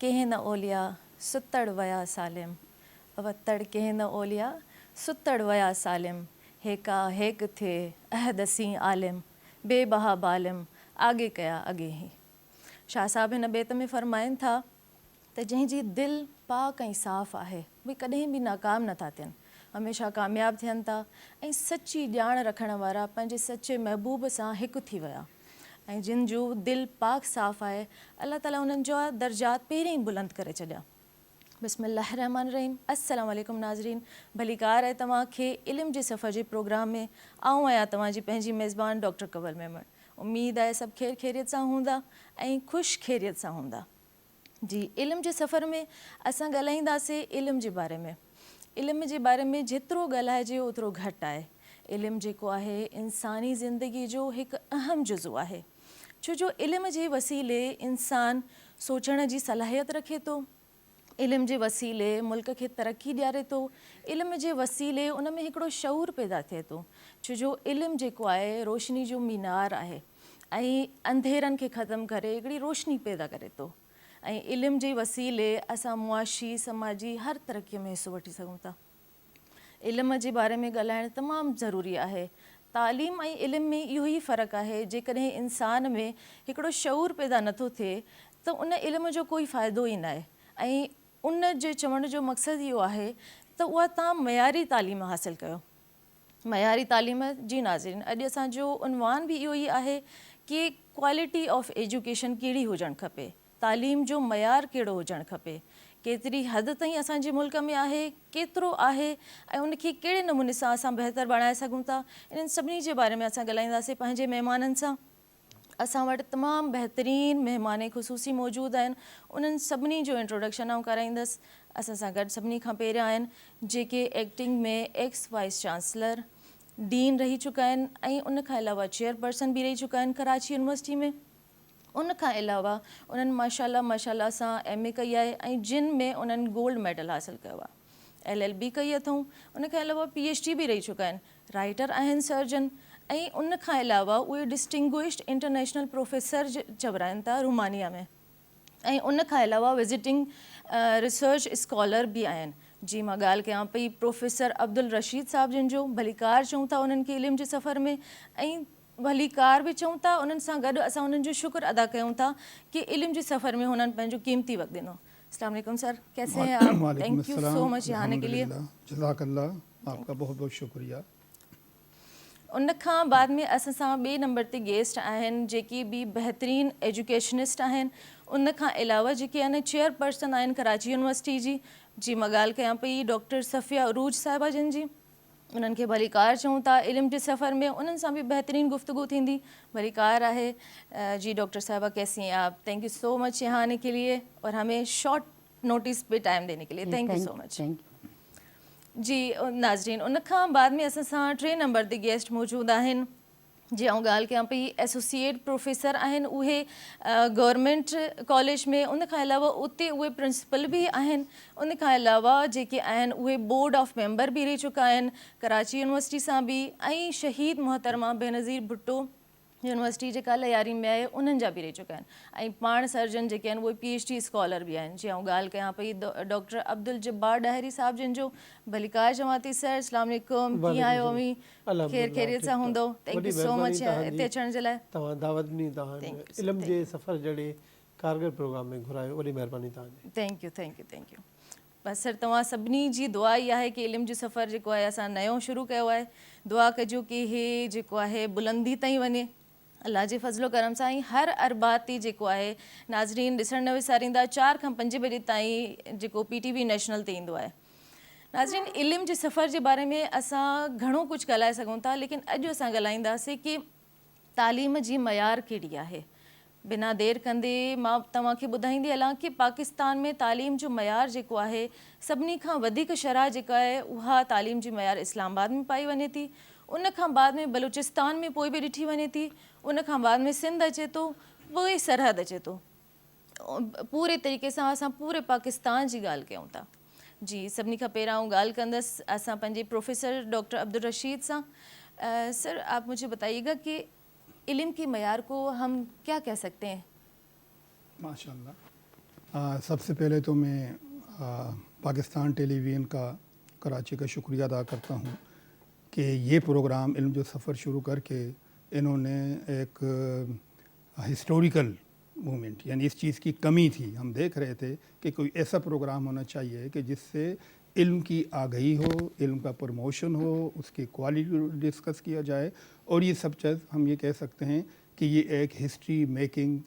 कंहिं न ओलिया सुतड़ वया सालिम, वतड़ कंहिं न ओलिया सुतड़ वया सालिम, हेका हेक थे अहदसी आलिम, बेबहा बालिम आगे कया अॻे ही। शाह साहब हिन बेत में फ़रमाइनि था त जंहिंजी दिलि पाक ऐं साफ़ आहे उहे कॾहिं बि नाकाम नथा थियनि, हमेशह कामयाबु थियनि था ऐं सची ॼाण रखण वारा पंहिंजे सचे महबूब सां हिकु थी विया। ऐं जिन जो दिलि पाक साफ़ आहे अल्लाह ताला उन्हनि जा दर्जात पहिरीं ई बुलंद करे छॾिया। बिस्मिल्लाह रहमान रहीम। अस्सलाम वालेकुम नाज़रीन, भलीकार आहे तव्हांखे इल्म जे सफ़र जे प्रोग्राम में। आऊं आहियां तव्हांजी पंहिंजी मेज़बान डॉक्टर कंवल मेमण। उमेद आहे सभु ख़ैर ख़ैरियत सां हूंदा ऐं ख़ुशि ख़ैरियत सां हूंदा। जी, इल्म जे सफ़र में असां ॻाल्हाईंदासीं इल्म जे बारे में। इल्म जे बारे में जेतिरो ॻाल्हाइजे ओतिरो घटि आहे। इल्म जेको आहे इंसानी ज़िंदगी जो हिकु अहम जुज़ो आहे, छो जो इल्म जे वसीले इंसान सोचण जी सलाहियत रखे थो, इल्म जे वसीले मुल्क खे तरक़ी ॾियारे थो, इल्म जे वसीले उन में हिकिड़ो शऊर पैदा थिए थो, छो जो इल्म जेको आहे रोशनी जो मीनार आहे ऐं अंधेरनि खे ख़तमु करे हिकिड़ी रोशनी पैदा करे थो। ऐं इल्म जे वसीले असां मुआशी समाजी हर तरक़ीअ में हिसो वठी सघूं था। इल्म जे बारे में ॻाल्हाइणु तमामु ज़रूरी आहे। तालीम ऐं इल्म में इहो ई फ़र्क़ु आहे, जेकॾहिं इंसान में हिकिड़ो शऊर पैदा नथो थिए त उन इल्म जो कोई फ़ाइदो ई न आहे। ऐं उन जे चवण जो मक़सदु इहो आहे त उहा तव्हां मयारी तालीम हासिलु कयो। मयारी तालीम जी नाज़रीन, अॼु असांजो उनवान बि इहो ई आहे कि क्वालिटी ऑफ एजुकेशन कहिड़ी हुजणु खपे, तालीम जो मयार कहिड़ो हुजणु खपे, केतिरी हद ताईं असांजे मुल्क में आहे, केतिरो आहे ऐं उनखे कहिड़े नमूने सां असां बहितर बणाए सघूं था। इन्हनि सभिनी जे बारे में असां ॻाल्हाईंदासीं पंहिंजे महिमाननि सां। असां वटि तमामु बहितरीनु महिमान ख़ुसूसी मौजूदु आहिनि, उन्हनि सभिनी जो इंट्रोडक्शन आउं कराईंदसि। असां सां गॾु सभिनी खां पहिरियां आहिनि जेके एक्टिंग में एक्स वाइस चांसलर, डीन रही चुका आहिनि ऐं उनखां अलावा चेयरपर्सन बि रही चुका आहिनि कराची यूनिवर्सिटी में। उनखां अलावा उन्हनि माशाल्लाह सां MA कई आहे ऐं जिन में उन्हनि गोल्ड मेडल हासिलु कयो आहे। LLB कई अथऊं, उनखां अलावा PhD बि रही चुका आहिनि, राइटर आहिनि, सर्जन, ऐं उनखां अलावा उहे डिस्टिंग्विश्ड इंटरनेशनल प्रोफेसर चवराइनि था रुमानिया में, ऐं उनखां अलावा विज़िटिंग रिसर्च स्कॉलर बि आहिनि। जी, मां ॻाल्हि कयां पई प्रोफेसर अब्दुल रशीद साहिब जिन जो भलीकार चऊं था उन्हनि खे इल्म जे सफ़र में, ऐं भलीकार बि चऊं था उन्हनि सां गॾु असां उन्हनि जो शुक्र अदा कयूं था कि इल्म जे सफ़र में हुननि पंहिंजो क़ीमती वक़्तु ॾिनो। अस्सलाम वालेकुम सर, कैसे हैं आप? थैंक यू सो मच यहाँ आने के लिए। जज़ाकल्लाह, आपका बहुत बहुत शुक्रिया। उनखां बाद में असां सां ॿिए नंबर ते गेस्ट आहिनि जेकी बि बहितरीनु एजुकेशनिस्ट आहिनि। उनखां अलावा जेके आहिनि चेयरपर्सन आहिनि कराची यूनिवर्सिटी जी। जी, मां ॻाल्हि कयां पई डॉक्टर सफ़िया अरूज साहिबा जिन जी। उन्हनि खे भलीकार चऊं था इल्म जे सफ़र में, उन्हनि सां बि बहितरीनु गुफ्तगू थींदी। भलीकार आहे। जी डॉक्टर साहिबा, कैसी हैं आप? थैंक यू सो मच यहाँ आने के लिए और हमें शॉर्ट नोटिस पे टाइम देने के लिए। Thank you so much. जी नाज़रीन, उनखां बाद में असां सां 3 नंबर ते गेस्ट मौजूदु आहिनि। जी, आउं ॻाल्हि कयां पई एसोसिएट प्रोफेसर आहिनि उहे गवर्नमेंट कॉलेज में, उनखां अलावा उते उहे प्रिंसिपल बि आहिनि। उनखां अलावा जेके आहिनि उहे बोर्ड ऑफ मेंबर बि रही चुका आहिनि कराची यूनिवर्सिटी सां बि, ऐं शहीद मोहतरमा बेनज़ीर भुट्टो यूनिवर्सिटी जेका लयारी में आहे उन्हनि जा बि रही चुका आहिनि, ऐं पाण सर्जन जेके आहिनि उहे PhD स्कॉलर बि आहिनि। जी, आउं ॻाल्हि कयां पई डॉक्टर अब्दुल जब्बार डाहिरी साहिब जिन जो। भलीकार चवां थी सर, अस्सलाम वालेकुम, कीअं आहियो? अमी ख़ैर ख़ैरियत सां हूंदो? थैंक यू सो मच हिते अचण जे लाइ। तव्हां दावत ॾिनी, तव्हां इल्म जे सफ़र जहिड़े कारगर प्रोग्राम में घुरायो, वॾी महिरबानी तव्हांजी। Thank U. बसि सर, तव्हां सभिनी जी दुआ ई आहे कि इल्म जो सफ़र जेको आहे असां नयो शुरू कयो आहे। दुआ कजो कि हे जेको आहे बुलंदी ताईं वञे अल्लाह जे फज़लो करम सां। ऐं हर अरबाती जेको आहे नाज़रीन ॾिसण न विसारींदा, 4 खां 5 बजे ताईं जेको PTV नेशनल ते ईंदो आहे। नाज़रीन, इल्म जे सफ़र जे बारे में असां घणो कुझु ॻाल्हाए सघूं था, लेकिन अॼु असां ॻाल्हाईंदासीं कि तालीम जी मयार कहिड़ी आहे। बिना देरि कंदे मां तव्हांखे ॿुधाईंदी हलां कि पाकिस्तान में तालीम जो मयार जेको आहे सभिनी खां वधीक शरह जेका आहे उहा तालीम जी मयार इस्लामाबाद में पाई वञे थी, उनखां बाद में बलूचिस्तान में पोइ बि ॾिठी वञे थी, उनखां बाद में सिंध अचे थो, पोइ सरहद अचे थो। पूरे तरीक़े सां असां पूरे पाकिस्तान जी ॻाल्हि कयूं था। जी, सभिनी खां पहिरियां आउं ॻाल्हि कंदसि असां पंहिंजे प्रोफेसर डॉक्टर अब्दुल रशीद सां। सर, आप मुझे बताइएगा कि इल्म की मयार को हम क्या कह सकते हैं? माशाअल्लाह, सबसे पहले तो मैं पाकिस्तान टेलीविज़न का कराची का शुक्रिया अदा करता हूँ कि ये प्रोग्राम इल्म जो सफ़र शुरू करके इन्होंने एक हिस्टोरिकल मूवमेंट, यानी इस चीज़ की कमी थी, हम देख रहे थे कि कोई ऐसा प्रोग्राम होना चाहिए कि जिससे इल्म की आगही हो, इल्म का प्रमोशन हो, उसकी क्वालिटी डिस्कस किया जाए, और ये सब चीज़ हम ये कह सकते हैं कि ये एक हिस्ट्री मेकिंग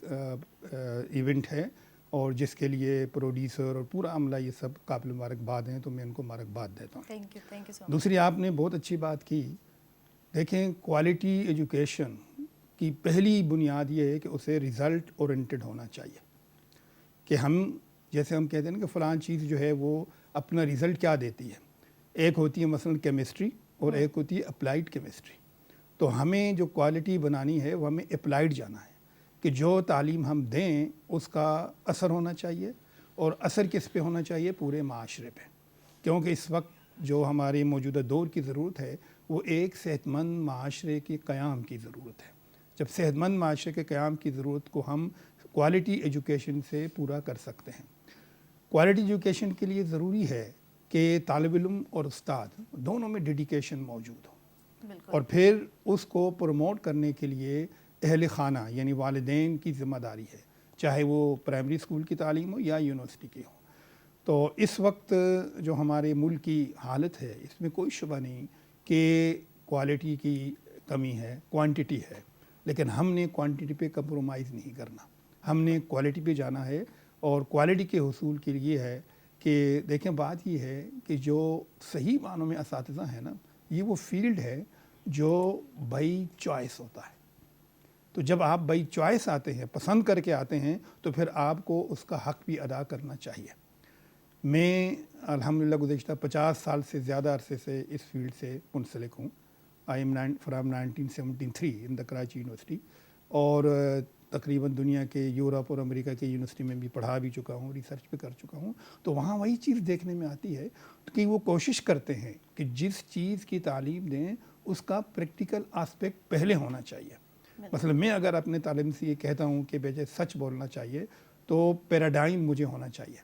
इवेंट है, और जिसके लिए प्रोड्यूसर और पूरा अमला ये सब काबिल मुबारकबाद हैं, तो मैं इनको मुबारकबाद देता हूँ। Thank you so much. दूसरी, आपने बहुत अच्छी बात की। देखें, क्वालिटी एजुकेशन की पहली बुनियाद ये है कि उसे रिज़ल्ट ओरिएंटेड होना चाहिए, कि जैसे हम कहते हैं ना कि फ़लाँ चीज़ जो है वो अपना रिज़ल्ट क्या देती है। एक होती है मसलन केमिस्ट्री और एक होती है अप्लाइड केमिस्ट्री। तो हमें जो क्वालिटी बनानी है वो हमें अप्लाइड जाना है, कि जो तालीम हम दें उसका असर होना चाहिए, और असर किस पे होना चाहिए? पूरे माशरे पे। क्योंकि इस वक्त जो हमारे मौजूदा दौर की ज़रूरत है वो एक सेहतमंद माशरे के क़याम की ज़रूरत है। जब सेहतमंद माशरे के क़याम की ज़रूरत को हम क्वालिटी एजुकेशन से पूरा कर सकते हैं। क्वालिटी एजुकेशन के लिए ज़रूरी है कि तालिब इल्म और उस्ताद दोनों में डेडिकेशन मौजूद हो, और फिर उसको प्रमोट करने के लिए अहल खाना यानी वालिदैन की ज़िम्मेदारी है, चाहे वो प्राइमरी स्कूल की तालीम हो या यूनिवर्सिटी की हो। तो इस वक्त जो हमारे मुल्क की हालत है, इसमें कोई शुबा नहीं कि क्वालिटी की कमी है, क्वांटिटी है, लेकिन हमने क्वांटिटी पे कंप्रोमाइज़ नहीं करना, हमने क्वालिटी पे जाना है। और क्वालिटी के हुसूल के लिए है कि देखें, बात ये है कि जो सही मानों में असातिज़ा है ना, ये वो फील्ड है जो बाई चॉइस होता है। तो जब आप बाई चॉइस आते हैं, पसंद करके आते हैं, तो फिर आपको उसका हक़ भी अदा करना चाहिए। मैं अल्हम्दुलिल्लाह गुज़िश्ता 50 साल से ज़्यादा अरसे से इस फील्ड से मुंसलिक हूँ। I am from 1973 in the Karachi university, और तकरीबन दुनिया के यूरोप और अमेरिका के यूनिवर्सिटी में भी पढ़ा भी चुका हूँ, रिसर्च भी कर चुका हूँ। तो वहाँ वही चीज़ देखने में आती है कि वो कोशिश करते हैं कि जिस चीज़ की तालीम दें उसका प्रैक्टिकल आस्पेक्ट पहले होना चाहिए। मतलब मैं अगर अपने तालिम से ये कहता हूँ कि बेटे सच बोलना चाहिए, तो पैराडाइम मुझे होना चाहिए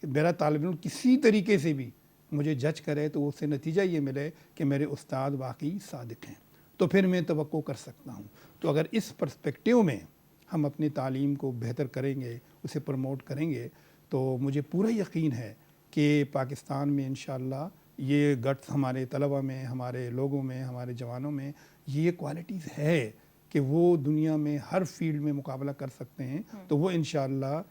कि मेरा तालिब इल्म किसी तरीके से भी मुझे जज करे तो उससे नतीजा ये मिले कि मेरे उस्ताद वाकई सादिक हैं, तो फिर मैं तवक्को कर सकता हूँ। तो अगर इस पर्सपेक्टिव में हम अपनी तालीम को बेहतर करेंगे, उसे प्रमोट करेंगे, तो मुझे पूरा यकीन है कि पाकिस्तान में इंशाअल्लाह ये गट्स हमारे तलबा में, हमारे लोगों में, हमारे जवानों में ये क्वालिटीज़ है कि वो दुनिया में हर फील्ड में मुकाबला कर सकते हैं। तो वो इंशाअल्लाह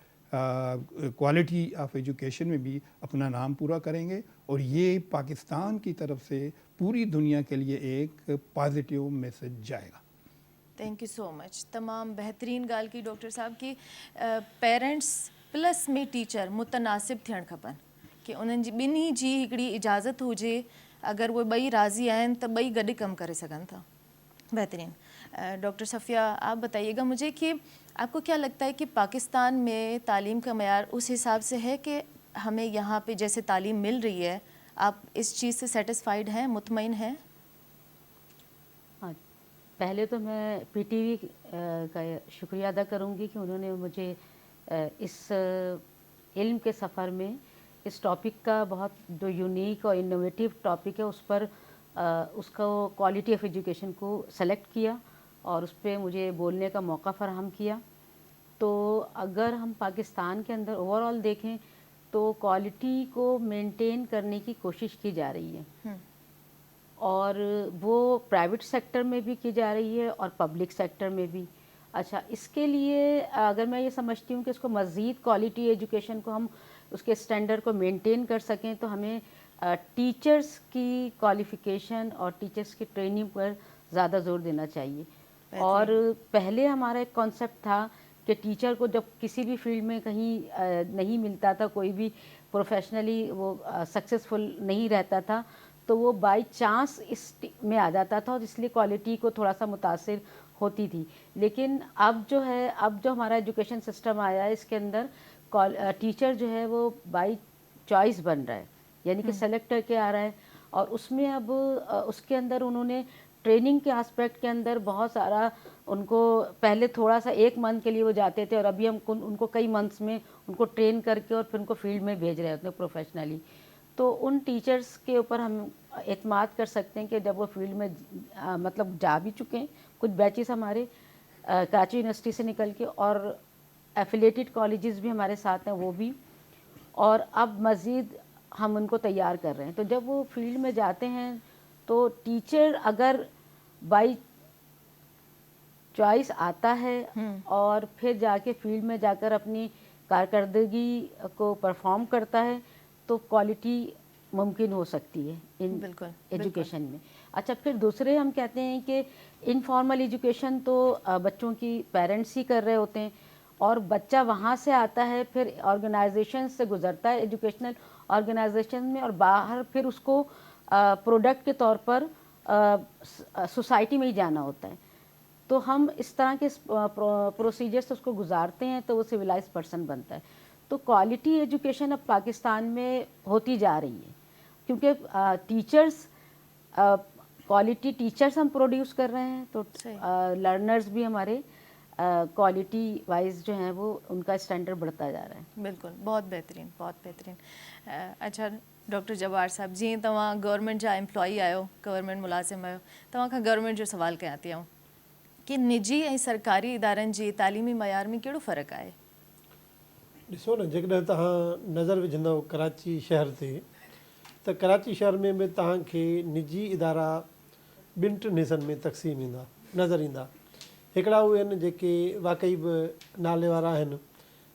क्वालिटी ऑफ एजुकेशन में भी अपना नाम पूरा करेंगे, और ये पाकिस्तान की तरफ से पूरी दुनिया के लिए एक पॉजिटिव मैसेज जाएगा। Thank you so much. तमाम बेहतरीन ॻाल्हि की डॉक्टर साहब कि पेरेंट्स प्लस में टीचर मुतनासिब थियणु खपनि, कि उन्हनि जी ॿिन्ही जी हिकिड़ी इजाज़त हुजे। अगर वो ॿई राज़ी आहिनि त ॿई गॾु कमु करे सघनि था। बेहतरीन। डॉक्टर सफ़िया, आप बताइएगा मुझे कि आपको क्या लगता है कि पाकिस्तान में तालीम का मयार उस हिसाब से है कि हमें यहाँ पे जैसे तालीम मिल रही है, आप इस चीज़ से सेटिस्फाइड हैं, मुतमईन हैं? हाँ, पहले तो मैं पीटीवी का शुक्रिया अदा करूँगी कि उन्होंने मुझे इस इल्म के सफ़र में इस टॉपिक का बहुत जो यूनिक और इनोवेटिव टॉपिक है उस पर उसका क्वालिटी ऑफ एजुकेशन को सेलेक्ट किया और उस पर मुझे बोलने का मौका फराहम किया। तो अगर हम पाकिस्तान के अंदर ओवरऑल देखें तो क्वालिटी को मेंटेन करने की कोशिश की जा रही है, और वो प्राइवेट सेक्टर में भी की जा रही है और पब्लिक सेक्टर में भी। अच्छा, इसके लिए अगर मैं ये समझती हूँ कि इसको मज़ीद क्वालिटी एजुकेशन को हम उसके स्टैंडर्ड को मेंटेन कर सकें, तो हमें टीचर्स की क्वालिफ़िकेशन और टीचर्स की ट्रेनिंग पर ज़्यादा ज़ोर देना चाहिए। और पहले हमारा एक कॉन्सेप्ट था कि टीचर को जब किसी भी फील्ड में कहीं नहीं मिलता था, कोई भी प्रोफेशनली वो सक्सेसफुल नहीं रहता था, तो वो बाई चांस इस में आ जाता था और इसलिए क्वालिटी को थोड़ा सा मुतासिर होती थी। लेकिन अब जो है, अब जो हमारा एजुकेशन सिस्टम आया है, इसके अंदर टीचर जो है वो बाई चॉइस बन रहा है, यानी कि सेलेक्ट करके आ रहा है, और उसमें अब उसके अंदर उन्होंने ट्रेनिंग के एस्पेक्ट के अंदर बहुत सारा उनको, पहले थोड़ा सा 1 मंथ के लिए वो जाते थे और अभी हम उनको कई मंथ्स में उनको ट्रेन करके और फिर उनको फील्ड में भेज रहे होते हैं प्रोफेशनली। तो उन टीचर्स के ऊपर हम एतमाद कर सकते हैं कि जब वो फील्ड में मतलब जा भी चुके हैं, कुछ बैचेस हमारे कराची यूनिवर्सिटी से निकल के, और एफिलेटेड कॉलेजेस भी हमारे साथ हैं वो भी, और अब मज़ीद हम उनको तैयार कर रहे हैं। तो जब वो फील्ड में जाते हैं तो टीचर अगर बाई चॉइस आता है और फिर जाके फील्ड में जाकर अपनी कारकर्दगी को परफॉर्म करता है तो क्वालिटी मुमकिन हो सकती है इन बिल्कुल, एजुकेशन में। अच्छा, फिर दूसरे हम कहते हैं कि इनफॉर्मल एजुकेशन तो बच्चों की पेरेंट्स ही कर रहे होते हैं, और बच्चा वहाँ से आता है फिर ऑर्गेनाइजेशन से गुजरता है, एजुकेशनल ऑर्गेनाइजेशन में, और बाहर फिर उसको प्रोडक्ट के तौर पर सोसाइटी में ही जाना होता है। तो हम इस तरह के प्रोसीजर्स उसको गुजारते हैं तो वो सिविलाइज पर्सन बनता है। तो क्वालिटी एजुकेशन अब पाकिस्तान में होती जा रही है, क्योंकि टीचर्स, क्वालिटी टीचर्स हम प्रोड्यूस कर रहे हैं, तो लर्नर्स भी हमारे क्वालिटी वाइज जो हैं वो उनका स्टैंडर्ड बढ़ता जा रहा है। बिल्कुल, बहुत बेहतरीन, बहुत बेहतरीन। अच्छा डॉक्टर जवार साहब, जी तव्हां गवर्नमेंट जा एम्प्लॉई आयो, गवर्नमेंट मुलाज़िम आयो, तव्हां खां गवर्नमेंट जो सवाल कयां थी आऊं कि निजी ऐं सरकारी इदारनि जी तालीमी मयार में कहिड़ो फ़र्क़ु आहे? ॾिसो न, जेकॾहिं तव्हां नज़र विझंदव कराची शहर ते, त कराची शहर में बि तव्हांखे निजी इदारा ॿिनि टिनि हिसनि में तक़सीम ईंदा नज़र ईंदा। हिकिड़ा उहे आहिनि जेके वाक़ई बि नाले वारा आहिनि।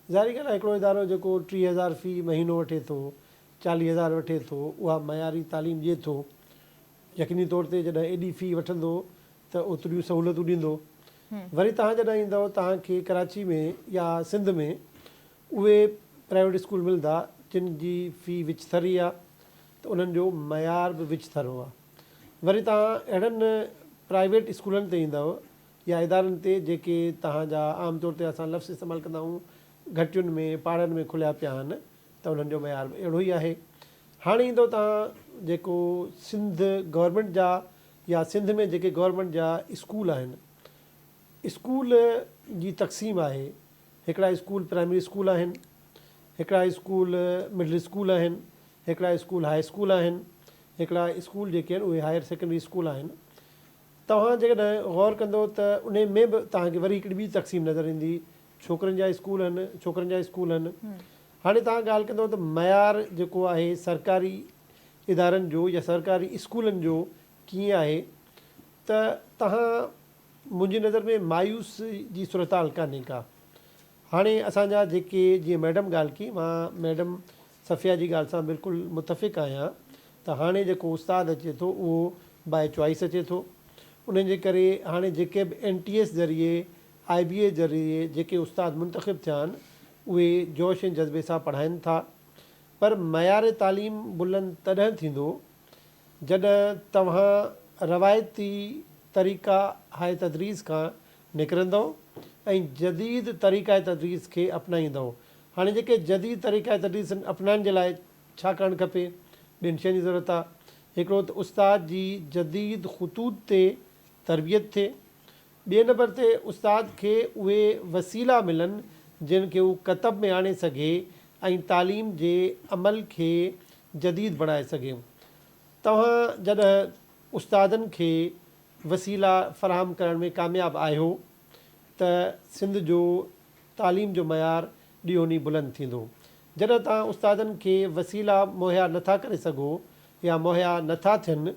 ज़ाहिरी ॻाल्हि आहे, हिकिड़ो इदारो जेको 30,000 फ़ी महीनो वठे थो, 40,000 वठे थो, उहा मयारी तालीम ॾिए थो। यकीनी तौर ते जॾहिं एॾी फ़ी वठंदो त ओतिरियूं सहूलियतूं ॾींदो। वरी तव्हां जॾहिं ईंदव, तव्हांखे कराची में या सिंध में उहे प्राइवेट स्कूल मिलंदा जिन जी फ़ी विचथरी आहे, त उन्हनि जो मयार बि विचथरो आहे। वरी तव्हां अहिड़नि प्राइवेट स्कूलनि ते ईंदव या इदारनि ते जेके तव्हांजा आमतौर ते असां लफ़्ज़ इस्तेमालु कंदा आहियूं घटियुनि में पहाड़नि में खुलिया पिया आहिनि, त उन्हनि जो मयार बि अहिड़ो ई आहे। हाणे ईंदो तव्हां जेको सिंध गवर्नमेंट जा या सिंध में जेके गवर्नमेंट जा स्कूल आहिनि, स्कूल जी तक़सीम आहे। हिकिड़ा स्कूल प्राइमरी स्कूल आहिनि, हिकिड़ा स्कूल मिडिल स्कूल आहिनि, हिकिड़ा स्कूल हाई स्कूल आहिनि, हिकिड़ा स्कूल जेके आहिनि उहे हायर सेकेंडरी स्कूल आहिनि। तव्हां जेकॾहिं गौर कंदो त उन में बि तव्हांखे वरी हिकिड़ी ॿी तक़सीम नज़र ईंदी, छोकिरनि जा स्कूल आहिनि, छोकिरनि जा स्कूल आहिनि। हाणे तव्हां ॻाल्हि कंदव त मयार जेको आहे सरकारी इदारनि जो या सरकारी स्कूलनि जो कीअं आहे, त तव्हां मुंहिंजी नज़र में मायूस जी सूरत हाल कान्हे का। हाणे असांजा जेके जीअं मैडम ॻाल्हि की, मां मैडम सफ़िया जी ॻाल्हि सां बिल्कुलु मुतफ़िक़ आहियां त हाणे जेको उस्तादु अचे थो उहो बाय चॉइस अचे थो। उन जे करे हाणे जेके बि NTS ज़रिए IBA ज़रिए जेके उस्ताद मुंतख़िब थिया आहिनि उहे जोश ऐं जज़्बे सां पढ़ाइनि था। पर मयार तालीम बुलंद तॾहिं थींदो जॾहिं तव्हां रवायती तरीक़ा हाय तदरीस खां निकिरंदव ऐं जदीद तरीक़ा तदरीस खे अपनाईंदव। हाणे जेके जदीद तरीक़ा तदरीस अपनाइण जे लाइ छा करणु खपे? ॿिनि शयुनि जी ज़रूरत आहे। हिकिड़ो त उस्ताद जी जदीद ख़ुतूत ते तरबियत थिए। ॿिए नंबर ते उस्ताद खे उहे वसीला मिलनि जिन खे उहो कतब में आणे सघे ऐं तालीम जे अमल खे जदीद बणाए सघे। तव्हां जॾहिं उस्तादनि खे वसीला फ़राहम करण में कामयाबु आहियो त सिंध जो तालीम जो मयार ॾींहों ॾींहुं बुलंद थींदो। जॾहिं तव्हां उस्तादनि खे वसीला मुहैया नथा करे सघो या मुहैया नथा थियनि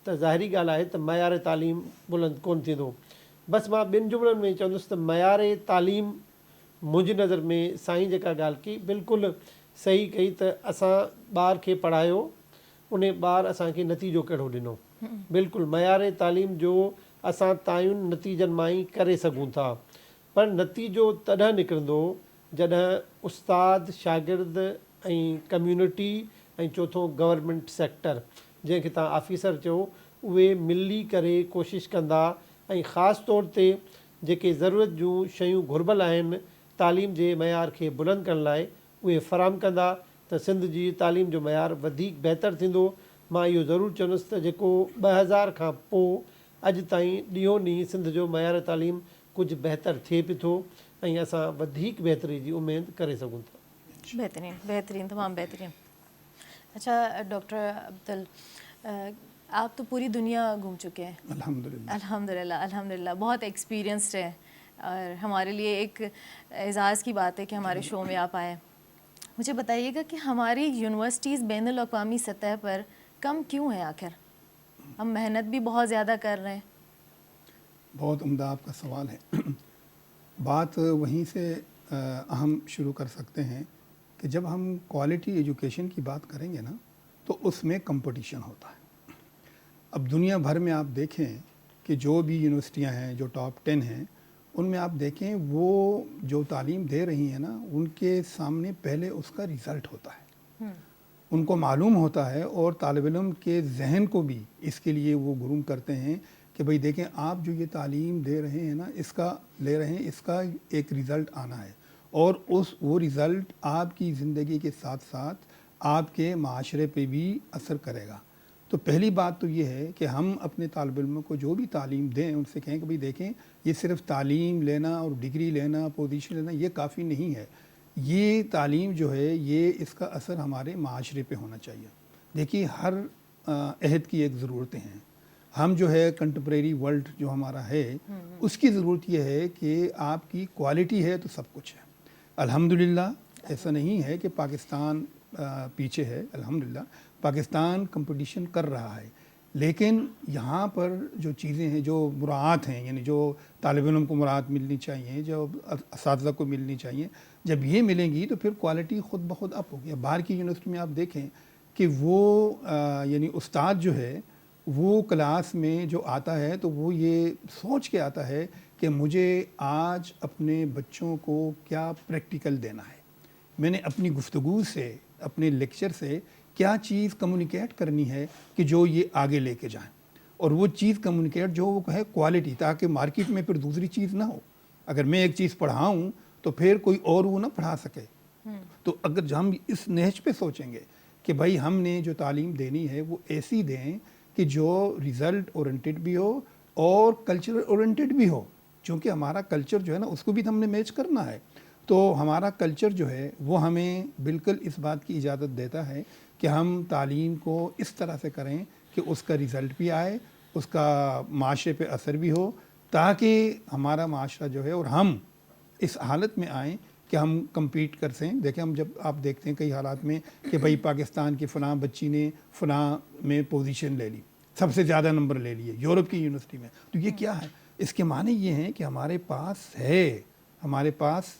त ज़ाहिरी ॻाल्हि आहे त मयार तालीम बुलंद कोन थींदो। बसि मां ॿिनि जुमिलनि में चवंदुसि त मयार तालीम मुंहिंजी नज़र में साईं जेका ॻाल्हि कई बिल्कुलु सही कई त असां ॿार खे पढ़ायो, उन ॿार असांखे नतीजो कहिड़ो ॾिनो। बिल्कुलु मयार तालीम जो असां तायुनि नतीजनि मां ई करे सघूं था, पर नतीजो तॾहिं निकिरंदो जॾहिं उस्ताद, शागिर्द ऐं कम्यूनिटी ऐं चोथों गवर्नमेंट सेक्टर जंहिंखे तव्हां ऑफिसर चयो, उहे मिली करे कोशिशि कंदा ऐं ख़ासि तौर ते जेके ज़रूरत जूं शयूं घुरिबल आहिनि तालीम जे मयार खे बुलंद करण लाइ उहे फ़राहम कंदा त सिंध जी तालीम जो मयार वधीक बहितर थींदो। मां इहो ज़रूरु चवंदुसि त जेको 2000 खां पोइ अॼु ताईं ॾींहों ॾींहुं सिंध जो मयार तालीम कुझु बहितर थिए पियो थो ऐं असां वधीक बहितरी जी उमेद करे सघूं था। बेहतरीन बेहतरीन तमाम बेहतरीन। अच्छा डॉक्टर अब्दुल, आप तो पूरी दुनिया घूम चुके हैं। अल्हम्दुलिल्लाह अल्हम्दुलिल्लाह अल्हम्दुलिल्लाह, बहुत एक्सपीरियंस्ड है और हमारे लिए एक एज़ाज़ की बात है कि हमारे शो में आप आए। मुझे बताइएगा कि हमारी यूनिवर्सिटीज़ बैनुल अक़वामी सतह पर कम क्यों हैं आखिर? हम मेहनत भी बहुत ज़्यादा कर रहे हैं। बहुत उम्दा आपका सवाल है। बात वहीं से हम शुरू कर सकते हैं कि जब हम क्वालिटी एजुकेशन की बात करेंगे ना तो उसमें कंपटीशन होता है। अब दुनिया भर में आप देखें कि जो भी यूनिवर्सिटियां हैं जो टॉप 10 हैं उनमें आप देखें वो जो तालीम दे रही हैं ना उनके सामने पहले उसका रिज़ल्ट होता है, उनको मालूम होता है और तालिब इल्म के जहन को भी इसके लिए वो गुरूम करते हैं कि भाई देखें आप जो ये तालीम दे रहे हैं ना इसका ले रहे हैं, इसका एक रिज़ल्ट आना है और वो रिज़ल्ट आपकी ज़िंदगी के साथ साथ आपके माशरे पे भी असर करेगा। तो पहली बात तो ये है कि हम अपने तालिब इल्म को जो भी तालीम दें उनसे कहें कि भाई देखें ये सिर्फ तालीम लेना और डिग्री लेना पोजीशन लेना ये काफ़ी नहीं है, ये तालीम जो है ये इसका असर हमारे माशरे पे होना चाहिए। देखिए हर अहद की एक ज़रूरतें हैं। हम जो है कंटेम्प्रेरी वर्ल्ड जो हमारा है उसकी ज़रूरत ये है कि आपकी क्वालिटी है तो सब कुछ है। अल्हम्दुलिल्लाह ऐसा नहीं है कि पाकिस्तान पीछे है, अल्हम्दुलिल्लाह पाकिस्तान कंपटीशन कर रहा है, लेकिन यहाँ पर जो चीज़ें हैं जो मुराआत हैं यानी जो तालिब इल्म को मुराआत मिलनी चाहिए, जो असातिज़ा को मिलनी चाहिए, जब ये मिलेंगी तो फिर क्वालिटी ख़ुद ब खुद अप होगी। बाहर की यूनिवर्सिटी में आप देखें कि वो यानी उस्ताद जो है वो क्लास में जो आता है तो वो ये सोच के आता है कि मुझे आज अपने बच्चों को क्या प्रैक्टिकल देना है, मैंने अपनी गुफ्तगू से अपने लेक्चर से क्या चीज़ कम्युनिकेट करनी है कि जो ये आगे लेके जाएं और वो चीज़ कम्युनिकेट जो वो है क्वालिटी, ताकि मार्केट में फिर दूसरी चीज़ ना हो। अगर मैं एक चीज़ पढ़ाऊँ तो फिर कोई और वो ना पढ़ा सके। तो अगर हम इस नहज पे सोचेंगे कि भाई हमने जो तालीम देनी है वो ऐसी दें कि जो रिज़ल्ट ओरिएंटेड भी हो और कल्चरल ओरिएंटेड भी हो, क्योंकि हमारा कल्चर जो है ना उसको भी तो हमने मैच करना है। तो हमारा कल्चर जो है वो हमें बिल्कुल इस बात की इजाज़त देता है कि हम तालीम को इस तरह से करें कि उसका रिज़ल्ट भी आए, उसका माशरे पे असर भी हो, ताकि हमारा माशरा जो है और हम इस हालत में आएँ कि हम कम्पीट कर सकें। देखें हम जब आप देखते हैं कई हालात में कि भाई पाकिस्तान की फ़लाँ बच्ची ने फ़लाँ में पोजीशन ले ली, सबसे ज़्यादा नंबर ले लिए यूरोप की यूनिवर्सिटी में, तो ये क्या है? इसके माने ये हैं कि हमारे पास है, हमारे पास